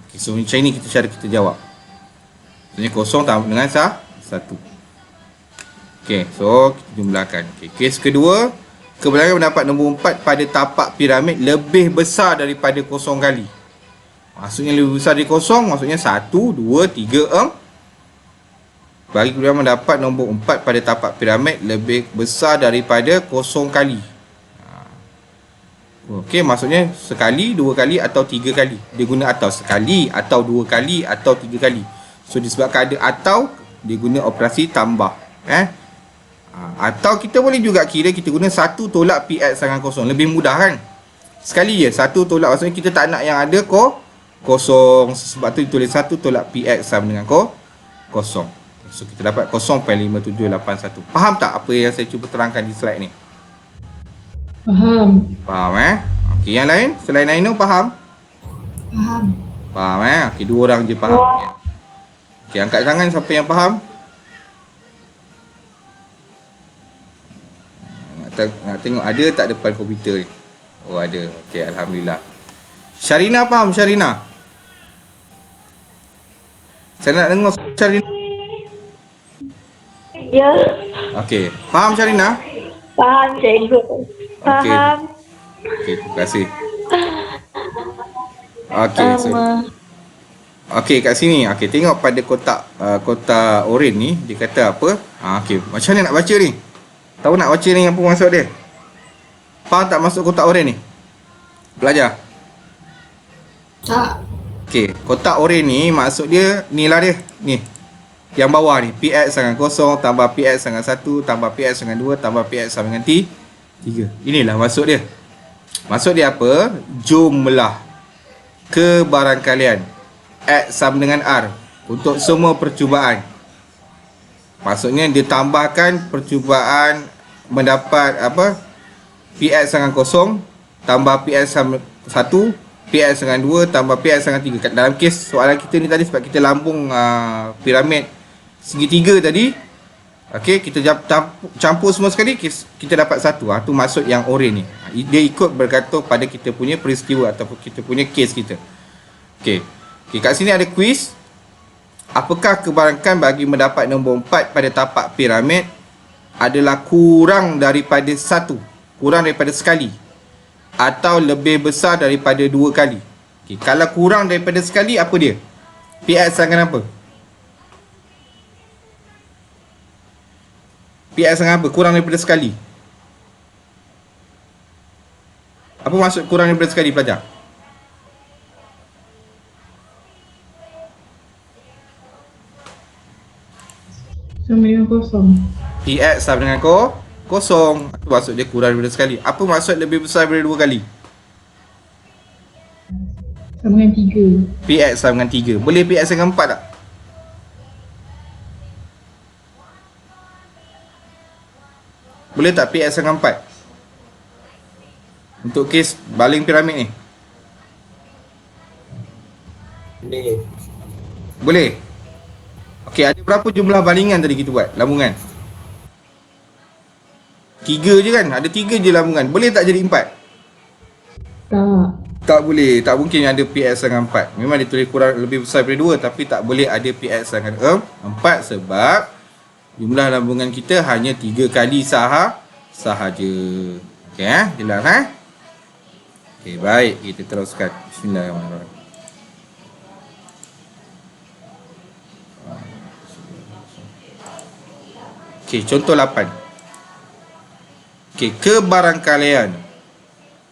[SPEAKER 1] Okay, so macam ni cara kita jawab. Maksudnya 0 tambah dengan 1. Okey, so kita jumlahkan. Okey, kes kedua, kebarangkalian mendapat nombor 4 pada tapak piramid lebih besar daripada 0 kali. Maksudnya lebih besar dari 0, maksudnya 1, 2, 3, 4. Bagi kebarangkalian mendapat nombor 4 pada tapak piramid lebih besar daripada 0 kali. Okey, maksudnya sekali, 2 kali atau 3 kali. Dia guna atau sekali atau 2 kali atau 3 kali. So disebabkan ada atau, dia guna operasi tambah. Atau kita boleh juga kira kita guna 1 tolak PX dengan 0. Lebih mudah kan? Sekali je 1 tolak, maksudnya kita tak nak yang ada 0. Sebab tu ditulis 1 tolak PX sama dengan 0. So kita dapat 0.5781. Faham tak apa yang saya cuba terangkan di slide ni?
[SPEAKER 2] Faham.
[SPEAKER 1] Faham Okey, yang lain? Selain Aino faham? Faham Okey, 2 orang je faham. Okey, angkat tangan siapa yang faham? Nak tengok ada tak depan komputer ni? Oh ada. Okey, alhamdulillah. Syarina faham Syarina? Saya nak dengar Syarina.
[SPEAKER 4] Ya,
[SPEAKER 1] Okey. Faham Syarina?
[SPEAKER 4] faham cikgu. Faham.
[SPEAKER 1] Okey, terima kasih. Okey, so okey kat sini. Okey, tengok pada kotak oren ni dia kata apa? Okey, macam mana nak baca ni? Tahu nak baca ni apa maksud dia? Faham tak masuk kotak oren ni? Belajar.
[SPEAKER 2] Tak.
[SPEAKER 1] Okey, kotak oren ni maksud dia ni lah dia. Ni. Yang bawah ni PX dengan kosong tambah PX dengan 1 tambah PX dengan 2 tambah PX sama dengan 3. Inilah maksud dia. Maksud dia apa? Jumlah kebarangkalian X sama dengan R untuk semua percubaan. Maksudnya dia tambahkan percubaan mendapat apa? PX dengan kosong tambah PX sama 1, PX dengan 2 tambah PX dengan 3. Dalam kes soalan kita ni tadi sebab kita lambung piramid segitiga tadi. Okey, kita campur semua sekali kita dapat satu. Tu maksud yang oren ni. Dia ikut bergantung pada kita punya peristiwa ataupun kita punya kes kita. Okey. Okey, kat sini ada quiz. Apakah kebarangkan bagi mendapat nombor 4 pada tapak piramid adalah kurang daripada 1, kurang daripada sekali atau lebih besar daripada 2 kali? Okey, kalau kurang daripada sekali apa dia? PX dengan apa? PX dengan apa? Kurang daripada sekali. Apa maksud kurang daripada sekali, pelajar?
[SPEAKER 2] Sama dengan kosong.
[SPEAKER 1] PX sama dengan kosong. Itu maksud dia kurang daripada sekali. Apa maksud lebih besar daripada 2 kali?
[SPEAKER 2] Sama dengan 3.
[SPEAKER 1] PX sama dengan 3. Boleh PX dengan 4 tak? Boleh tak PX dengan 4? Untuk kes baling piramid ni.
[SPEAKER 3] Boleh.
[SPEAKER 1] Boleh? Okey, ada berapa jumlah balingan tadi kita buat? Lambungan. 3 je kan? Ada 3 je lambungan. Boleh tak jadi 4?
[SPEAKER 2] Tak.
[SPEAKER 1] Tak boleh. Tak mungkin ada PX dengan 4. Memang dia tulis kurang lebih besar daripada 2, tapi tak boleh ada PX dengan 4 sebab jumlah lambungan kita hanya 3 kali sahaja. Okey, jelas Okey, baik, kita teruskan. Bismillahirrahmanirrahim. Okey, contoh 8. Okey, kebarangkalian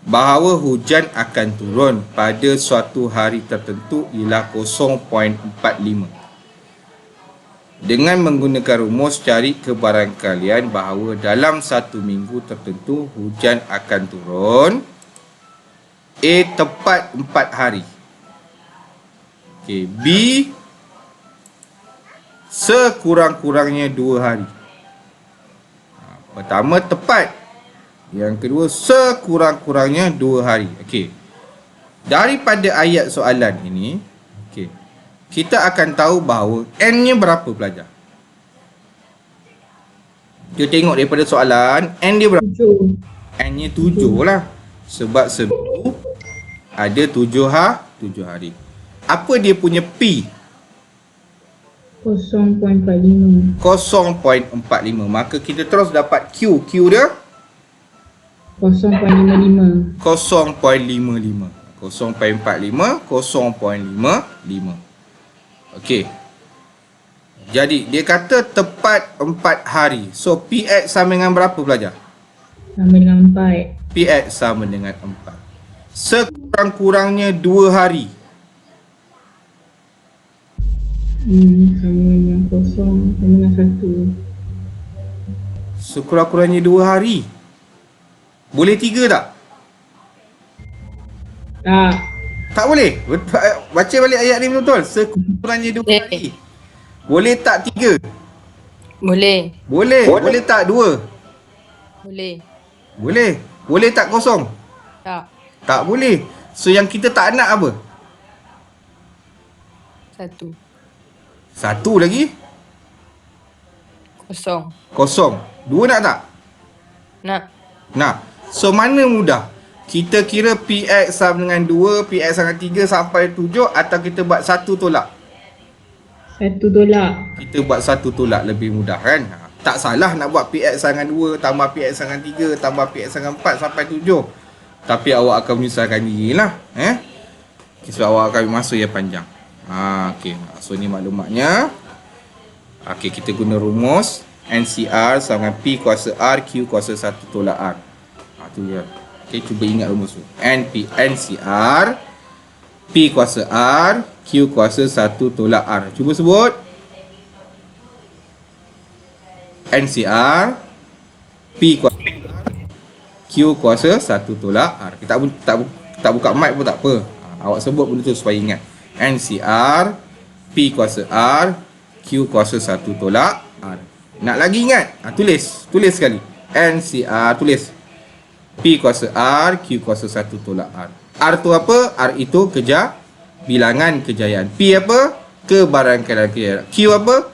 [SPEAKER 1] bahawa hujan akan turun pada suatu hari tertentu ialah 0.45. Dengan menggunakan rumus cari kebarangkalian bahawa dalam 1 minggu tertentu hujan akan turun A tepat 4 hari. Okey, B sekurang-kurangnya 2 hari. Pertama tepat, yang kedua sekurang-kurangnya 2 hari. Okey. Daripada ayat soalan ini, okey, kita akan tahu bahawa N-nya berapa, pelajar? Kita tengok daripada soalan, N dia berapa?
[SPEAKER 2] 7.
[SPEAKER 1] N-nya 7 lah. Sebab seminggu ada 7 hari. Apa dia punya P?
[SPEAKER 2] 0.45.
[SPEAKER 1] 0.45. Maka kita terus dapat Q. Q dia
[SPEAKER 2] 0.55.
[SPEAKER 1] 0.55. 0.45, 0.55. Okey. Jadi dia kata tepat 4 hari. So PX sama dengan berapa, pelajar?
[SPEAKER 2] Sama dengan 4.
[SPEAKER 1] PX sama dengan 4. Sekurang-kurangnya 2 hari.
[SPEAKER 2] Sama dengan 0. Sama dengan 1.
[SPEAKER 1] Sekurang-kurangnya 2 hari. Boleh 3 tak?
[SPEAKER 2] Tak.
[SPEAKER 1] Tak boleh. Baca balik ayat ni betul-betul. Sekurang-kurangnya 2 hari. Boleh tak 3?
[SPEAKER 5] Boleh.
[SPEAKER 1] Boleh. Boleh tak 2?
[SPEAKER 5] Boleh.
[SPEAKER 1] Boleh. Boleh tak 0?
[SPEAKER 5] Tak.
[SPEAKER 1] Tak boleh. So yang kita tak nak apa?
[SPEAKER 5] 1.
[SPEAKER 1] 1 lagi.
[SPEAKER 5] 0.
[SPEAKER 1] 0. 2 nak tak?
[SPEAKER 5] Nak.
[SPEAKER 1] Nak. So mana mudah? Kita kira PX sama dengan 2, PX sama dengan 3 sampai 7 atau kita buat 1 tolak?
[SPEAKER 2] 1 tolak.
[SPEAKER 1] Kita buat 1 tolak lebih mudah kan? Tak salah nak buat PX sangan 2 tambah PX sangan 3 tambah PX sangan 4 sampai 7. Tapi awak akan menyusahkan diri lah. Okay, sebab awak akan masuk yang panjang. Okay. So ni maklumatnya. Okay, kita guna rumus NCR sama P kuasa R Q kuasa 1 tolak R. Tu je. Okay, cuba ingat rumus tu. NCR P kuasa R Q kuasa 1 tolak R. Cuba sebut. NCR P kuasa R Q kuasa 1 tolak R. Kita tak buka mic pun tak apa. Awak sebut benda tu supaya ingat. NCR P kuasa R Q kuasa 1 tolak R. Nak lagi ingat? Tulis sekali. NCR, tulis P kuasa R Q kuasa 1 tolak R. R tu apa? R itu bilangan kejayaan. P apa? Kebarangkalian kejayaan. Q apa?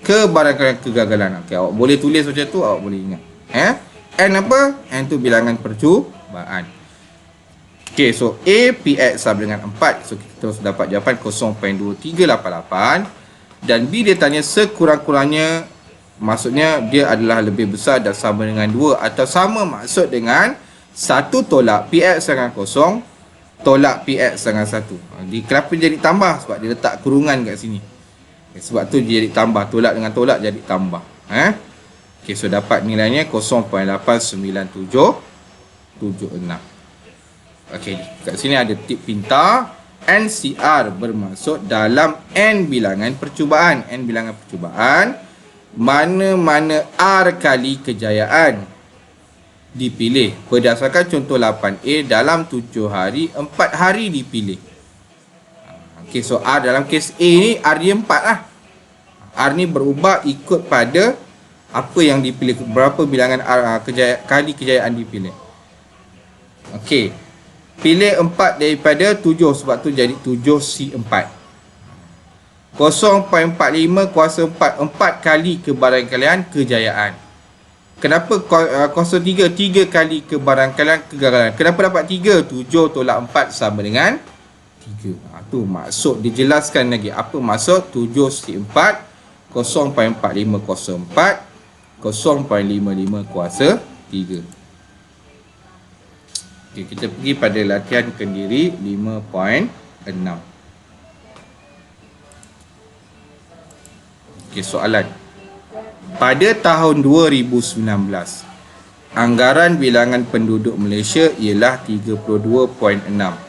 [SPEAKER 1] Kebarangkalian kegagalan. Okay, awak boleh tulis macam tu, awak boleh ingat. N apa? N tu bilangan percubaan. Okay, so A PX sama dengan 4. So kita terus dapat jawapan 0.2388. Dan B dia tanya sekurang-kurangnya, maksudnya dia adalah lebih besar dan sama dengan 2 atau sama maksud dengan 1 tolak PX dengan 0 tolak PX dengan 1. Kenapa jadi tambah? Sebab dia letak kurungan kat sini. Sebab tu dia jadi tambah. Tolak dengan tolak jadi tambah. Okay, so dapat nilainya 0.89776. Okay, kat sini ada tip pintar. NCR bermaksud dalam N bilangan percubaan. N bilangan percubaan, mana-mana R kali kejayaan dipilih. Berdasarkan contoh 8A, dalam 7 hari, 4 hari dipilih. Okay, so R dalam kes A ni, R dia 4 lah. R ni berubah ikut pada apa yang dipilih, berapa bilangan R kali kejayaan dipilih. Okay, pilih 4 daripada 7, sebab tu jadi 7C4. 0.45 kuasa 4, 4 kali kebarangkalian kejayaan. Kenapa kuasa 3? 3 kali kebarangkalian kegagalan. Kenapa dapat 3? 7 tolak 4 sama dengan 3. Tu maksud, dijelaskan lagi apa maksud 7C4, 0.45 kuasa 4, 0.55 kuasa 3. Okay, kita pergi pada latihan kendiri 5.6. Okay, soalan. Pada tahun 2019, anggaran bilangan penduduk Malaysia ialah 32.6.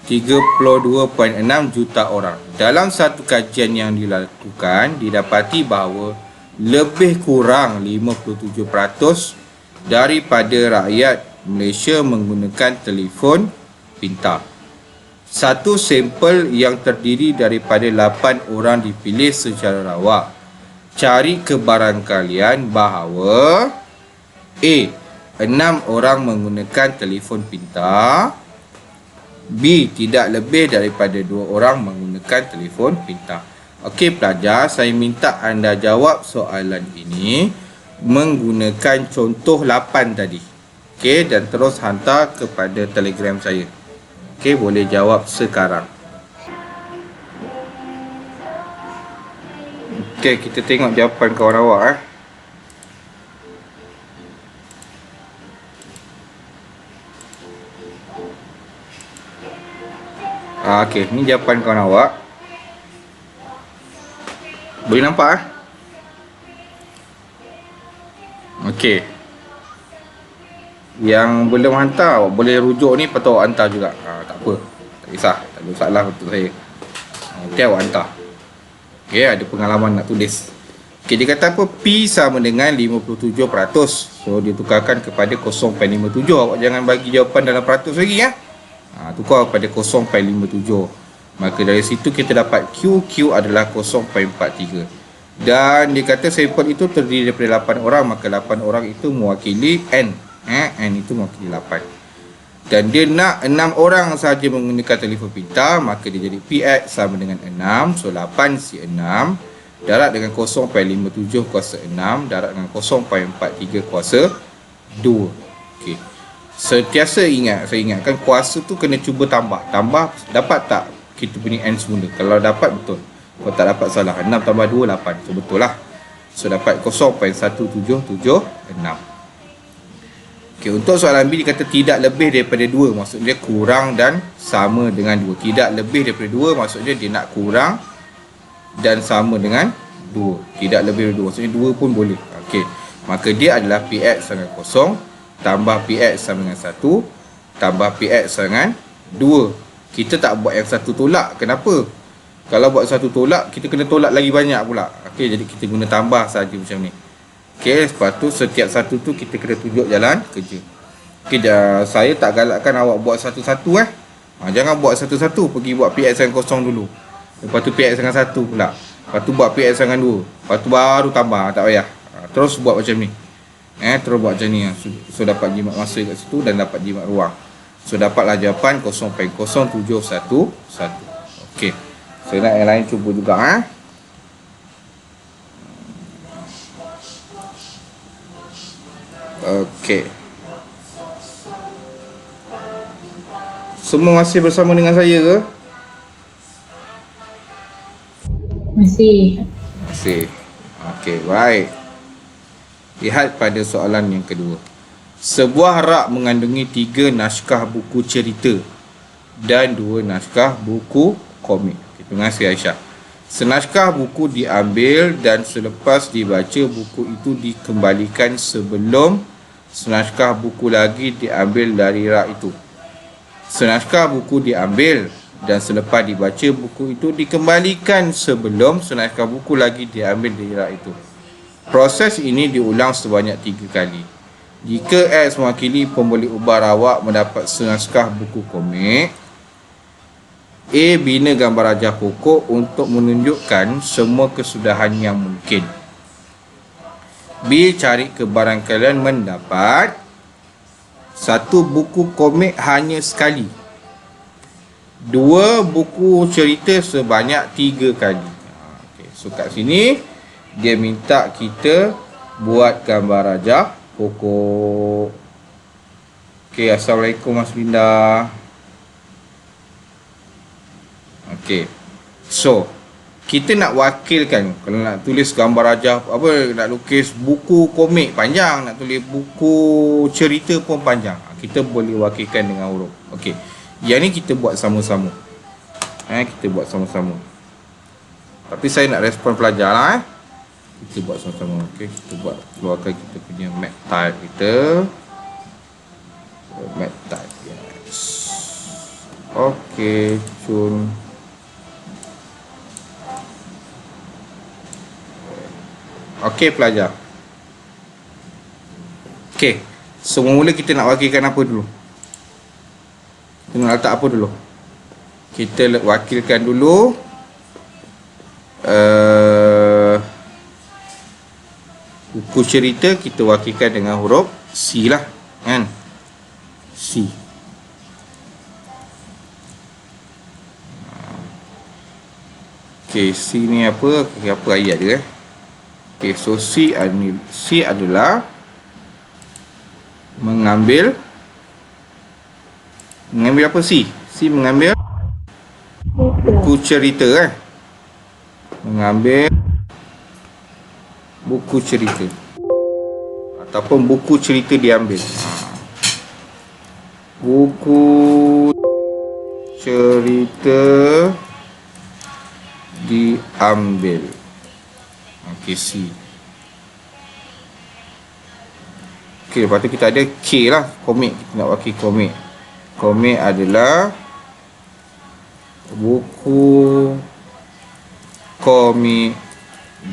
[SPEAKER 1] 32.6 juta orang. Dalam satu kajian yang dilakukan, didapati bahawa lebih kurang 57% daripada rakyat Malaysia menggunakan telefon pintar. Satu sampel yang terdiri daripada 8 orang dipilih secara rawak. Cari kebarangkalian bahawa A. 6 orang menggunakan telefon pintar. B. Tidak lebih daripada 2 orang menggunakan telefon pintar. Okey pelajar, saya minta anda jawab soalan ini menggunakan contoh 8 tadi. Okey, dan terus hantar kepada Telegram saya. Okey, boleh jawab sekarang. Okey, kita tengok jawapan kawan awak . Okey, ni jawapan kawan awak. Boleh nampak ? Okey. Yang belum hantar, awak boleh rujuk ni, lepas tu awak hantar juga. Tak apa, tak kisah, tak ada masalah untuk saya. Okey, awak hantar. Okey, ada pengalaman nak tulis. Okey, dia kata apa? P sama dengan 57%. So, dia tukarkan kepada 0.57. Awak jangan bagi jawapan dalam peratus lagi ya. Tukar kepada 0.57. Maka dari situ kita dapat Q adalah 0.43. Dan dia kata sampel itu terdiri daripada 8 orang. Maka 8 orang itu mewakili N. N itu mewakili 8. Dan dia nak 6 orang sahaja menggunakan telefon pintar. Maka dia jadi PX sama dengan 6. So 8C6 darat dengan 0.57 kuasa 6 darat dengan 0.43 kuasa 2. Okey. Sentiasa ingat, saya ingatkan kuasa tu kena cuba tambah. Tambah dapat tak kita punya N semula? Kalau dapat betul. Kau tak dapat salah. 6 tambah 2, 8. So betul lah. So dapat 0.1776. Okey, untuk soalan B dikata tidak lebih daripada 2, maksudnya kurang dan sama dengan 2. Tidak lebih daripada 2 maksudnya dia nak kurang dan sama dengan 2. Tidak lebih daripada 2 maksudnya 2 pun boleh. Okey, maka dia adalah PX dengan 0 tambah PX sama dengan 1 tambah PX dengan 2. Kita tak buat yang satu tolak. Kenapa? Kalau buat satu tolak, kita kena tolak lagi banyak pula. Okey, jadi kita guna tambah saja macam ni. Okey, lepas tu setiap satu tu kita kena tunjuk jalan kerja. Okey, saya tak galakkan awak buat satu-satu jangan buat satu-satu, pergi buat PX dengan 0 dulu. Lepas tu PX dengan 1 pula. Lepas tu buat PX dengan 2. Lepas tu baru tambah, tak payah. Terus buat macam ni. Terus buat macam ni. So dapat jimat masa kat situ dan dapat jimat ruang. So dapatlah jawapan 0.0711. Okey. Saya nak yang lain cuba juga Okey. Semua masih bersama dengan saya ke?
[SPEAKER 2] Masih.
[SPEAKER 1] Masih. Okey, baik. Lihat pada soalan yang kedua. Sebuah rak mengandungi 3 naskah buku cerita dan 2 naskah buku komik. Terima kasih Aisyah. Senaskah buku diambil dan selepas dibaca buku itu dikembalikan sebelum senaskah buku lagi diambil dari rak itu. Senaskah buku diambil dan selepas dibaca buku itu dikembalikan sebelum senaskah buku lagi diambil dari rak itu. Proses ini diulang sebanyak 3 kali. Jika X mewakili pembeli ubah rawak mendapat senaskah buku komik, A bina gambar rajah pokok untuk menunjukkan semua kesudahan yang mungkin. B cari kebarangkalian mendapat 1 buku komik hanya sekali, 2 buku cerita sebanyak 3 kali. Okay, so kat sini dia minta kita buat gambar rajah pokok. Okay, Assalamualaikum Mas Linda. Okey. So, kita nak wakilkan, kalau nak tulis gambar rajah, nak lukis buku komik panjang, nak tulis buku cerita pun panjang, kita boleh wakilkan dengan huruf. Okey. Yang ni kita buat sama-sama. Kita buat sama-sama. Tapi saya nak respon pelajar lah. Kita buat sama-sama. Okey, kita buat, keluarkan kita punya mat type kita. Mat type. Yes. Okey, cun. Okey pelajar. Okey, semula kita nak wakilkan apa dulu? Kita nak letak apa dulu? Kita wakilkan dulu buku cerita, kita wakilkan dengan huruf C lah, kan? C. Okey, C ni apa? Apa ayat dia? Okey, so C adalah mengambil apa C? C mengambil buku cerita mengambil buku cerita ataupun buku cerita diambil. Buku cerita diambil. Okey, C. Okey, lepas tu kita ada K lah, komik. Kita nak wakil komik. Komik adalah buku komik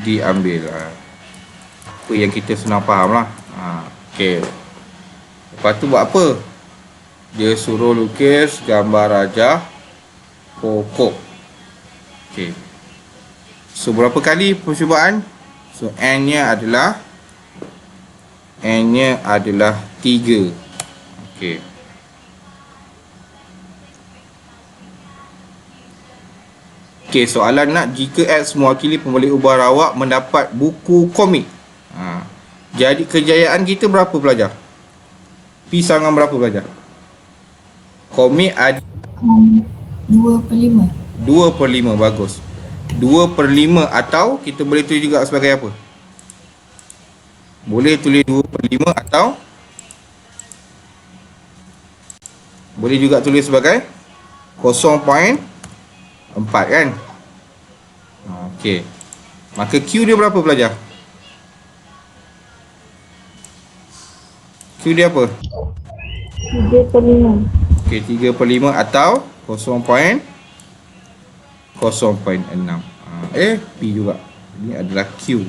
[SPEAKER 1] diambil. Apa yang kita senang faham lah. Okey. Lepas tu buat apa? Dia suruh lukis gambar rajah pokok. Okey. So berapa kali percubaan? So N-nya adalah 3. Okey. Okey, soalan nak, jika X mewakili pembeli ubah rawak mendapat buku komik. Jadi kejayaan kita berapa pelajar? Pisangan berapa pelajar? Komik ada
[SPEAKER 2] 2/5.
[SPEAKER 1] 2/5, bagus. 2/5 atau kita boleh tulis juga sebagai apa? Boleh tulis 2/5 atau boleh juga tulis sebagai 0.4 kan? Okey. Maka Q dia berapa pelajar? Q dia apa?
[SPEAKER 4] 3/5.
[SPEAKER 1] Okey, 3/5 atau 0.6. P juga. Ini adalah Q.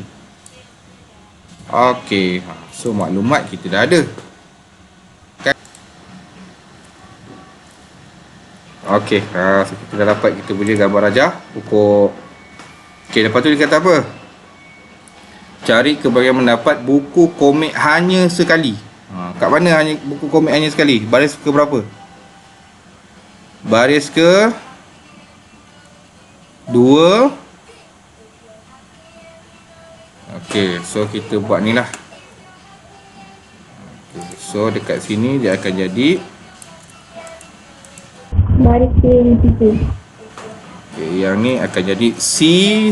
[SPEAKER 1] Okey, so maklumat kita dah ada. Kan? Okey, so kita dah dapat kita punya gambar rajah pokok. Okey, lepas tu dia kata apa? Cari kebahagiaan mendapat buku komik hanya sekali. Kat mana hanya buku komik hanya sekali? Baris ke berapa? Baris ke 2. Okey, so kita buat ni lah. Okay, so dekat sini dia akan jadi
[SPEAKER 4] Baris ke-3.
[SPEAKER 1] okay, yang ni akan jadi C.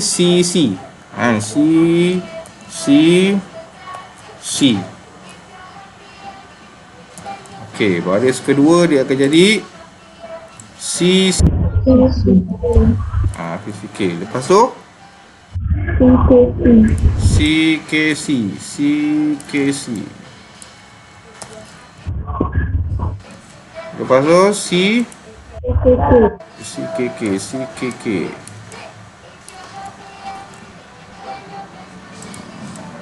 [SPEAKER 1] C. Okey, baris kedua dia akan jadi C. PCK. Lepas tu CKC. Lepas tu CKK.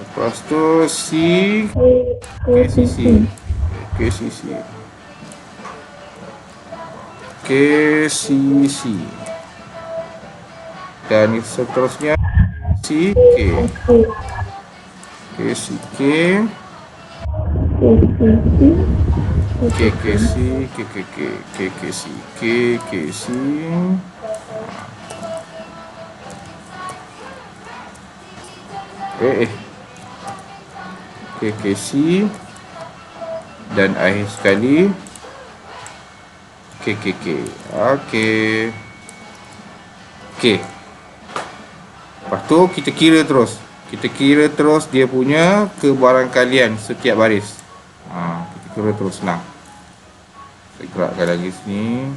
[SPEAKER 1] Lepas tu KCC. Dan seterusnya KCK. KKC dan akhir sekali KKK. Okey. Lepas tu kita kira terus. Dia punya kebarangkalian setiap baris. Kita kira terus senang. Saya gerakkan lagi sini.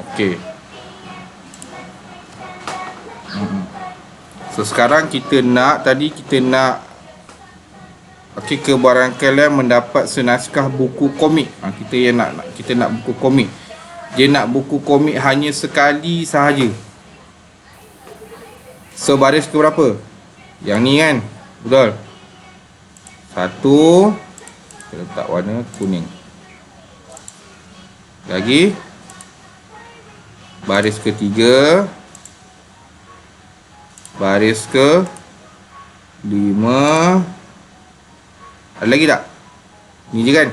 [SPEAKER 1] Okey. So sekarang kita nak kebarangkalian mendapat senaskah buku komik. Kita nak buku komik. Dia nak buku komik hanya sekali sahaja. So baris ke berapa? Yang ni kan? Betul. 1. Kita letak warna kuning. Lagi. Baris ke-3. Baris ke-5. Ada lagi tak? Ni je kan?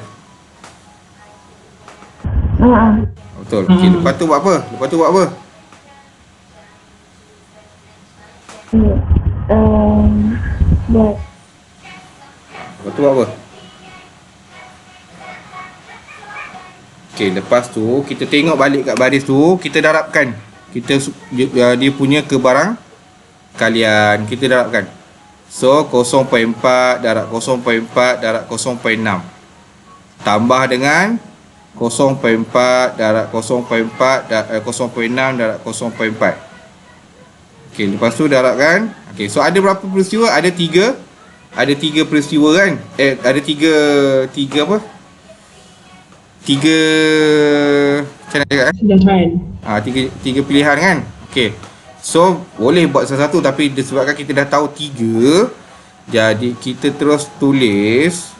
[SPEAKER 1] Betul. Okey, lepas tu buat apa?
[SPEAKER 4] Buat
[SPEAKER 1] Lepas tu buat apa? Okey, lepas tu kita tengok balik kat baris tu, kita darabkan. Dia punya kebarang kalian kita darabkan. So 0.4 darab 0.4 darab 0.6 tambah dengan 0.4 darab 0.4 darab 0.6 darab 0.4. Okey, lepas tu darabkan. Okey, so ada berapa peristiwa? Ada 3 peristiwa kan? Ada 3 apa? 3 macam mana cakap
[SPEAKER 2] Pilihan.
[SPEAKER 1] 3 pilihan kan? Okey. So boleh buat satu-satu, tapi disebabkan kita dah tahu 3, jadi kita terus tulis.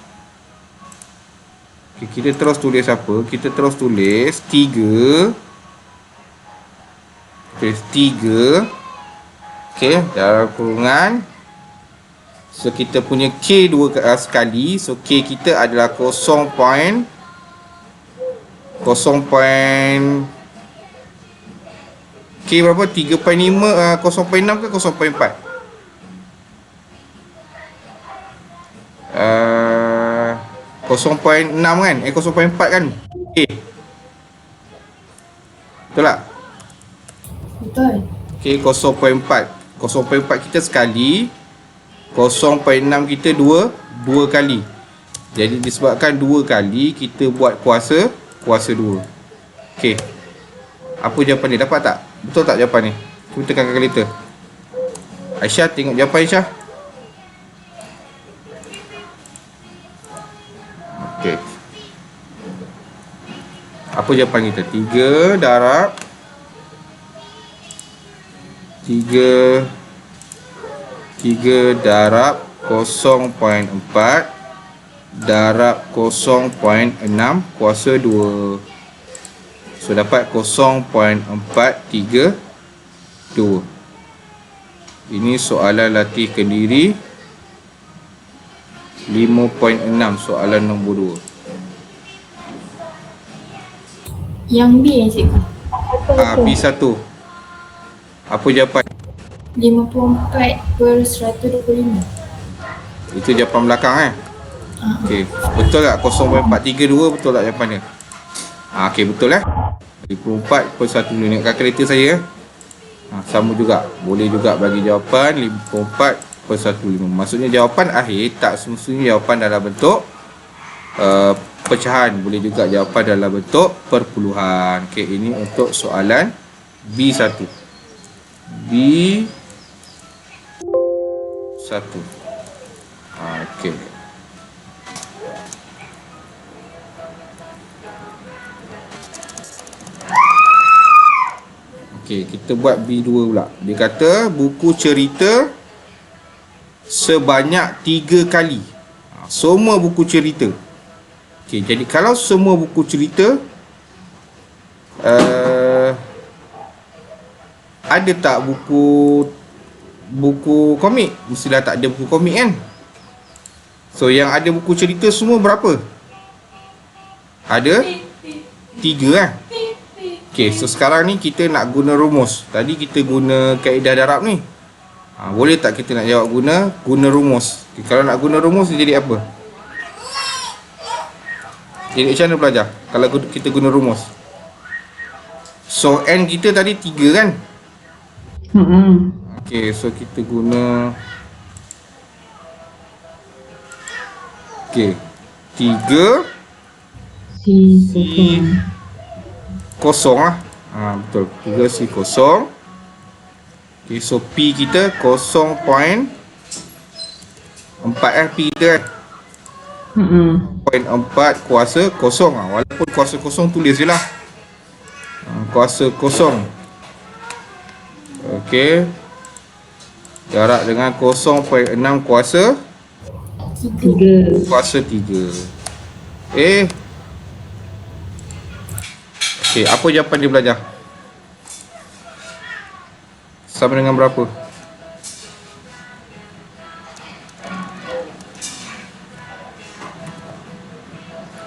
[SPEAKER 1] Okay, kita terus tulis apa? Kita terus tulis 3. Tulis 3. Okey, dalam kurungan. So kita punya K 2 sekali. So K kita adalah 0. K berapa? 3.5 0.6 ke 0.4? 0.6 kan? 0.4 kan? K. Betul tak?
[SPEAKER 2] Betul.
[SPEAKER 1] Okey, 0.4. 0.4 kita sekali, 0.6 kita dua kali. Jadi disebabkan 2 kali, kita buat kuasa 2. Okey. Apa jawapan ni? Dapat tak? Betul tak jawapan ni? Cuba tekan kalkulator. Aisyah, tengok jawapan Aisyah. Okey. Apa jawapan kita? 3 darab 3 darab 0.4 darab 0.6 kuasa 2. So dapat 0.432. Ini soalan latih kendiri 5.6, soalan nombor 2.
[SPEAKER 2] Yang B ya cikgu.
[SPEAKER 1] B1. Apa jawapan?
[SPEAKER 2] 54/125.
[SPEAKER 1] Itu jawapan belakang Okey, betul tak 0.432? Betul tak jawapan dia? Okey, betul 54/125. Tengok kalkulator saya sama juga. Boleh juga bagi jawapan 54/125. Maksudnya jawapan akhir tak semestinya jawapan dalam bentuk pecahan. Boleh juga jawapan dalam bentuk perpuluhan. Okey, ini untuk soalan B1. B1. Okey. Okey, kita buat B2 pula. Dia kata buku cerita sebanyak 3 kali. Semua buku cerita. Okey, jadi kalau semua buku cerita ada tak buku komik? Mestilah tak ada buku komik kan? So yang ada buku cerita semua berapa? Ada 3 Okey, so sekarang ni kita nak guna rumus. Tadi kita guna kaedah darab ni. Boleh tak kita nak jawab guna rumus? Okay, kalau nak guna rumus dia jadi apa? Jadi macam mana belajar kalau kita guna rumus? So N kita tadi 3 kan? Okey, so kita guna okey, 3 C kosong betul, 3 C kosong. Okey, so P kita 0.4 P kita 0.4 kuasa kosong walaupun kuasa kosong tulis je lah kuasa kosong. Okey, jarak dengan 0.6 kuasa 3. Okey, apa jawapan dia belajar? Sama dengan berapa?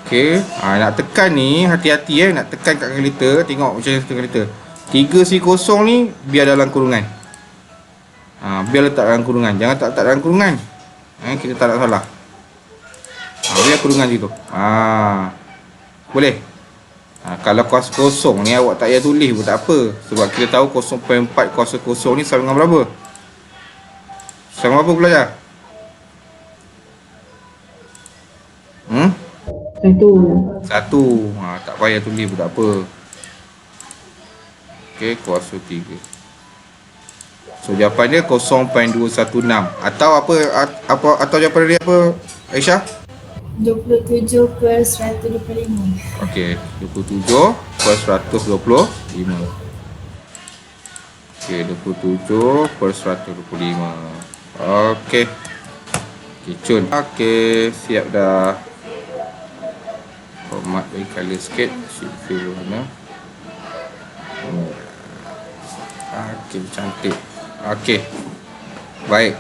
[SPEAKER 1] Okey, nak tekan ni hati-hati nak tekan kat kalkulator. Tengok macam mana kalkulator. 3C kosong ni biar dalam kurungan. Biar letak dalam kurungan. Jangan tak letak dalam kurungan. Kita tak nak salah. Biar kurungan situ. Boleh. Kalau kuasa kosong ni awak tak payah tulis pun tak apa. Sebab kita tahu 0.4 kuasa kosong ni sama dengan berapa? Sama berapa belajar?
[SPEAKER 2] 1.
[SPEAKER 1] Tak payah tulis pun tak apa. Okey, kuasa 3. So jawapan dia 0.216. Atau apa atau jawapan dia apa, Aisyah?
[SPEAKER 2] 27/125.
[SPEAKER 1] Okey, 27/125. Okey, 27/125. Okey. Okey, cun. Okey, siap dah. Format bagi color sikit. Sheet fill warna. Okey, cantik. Okey. Baik.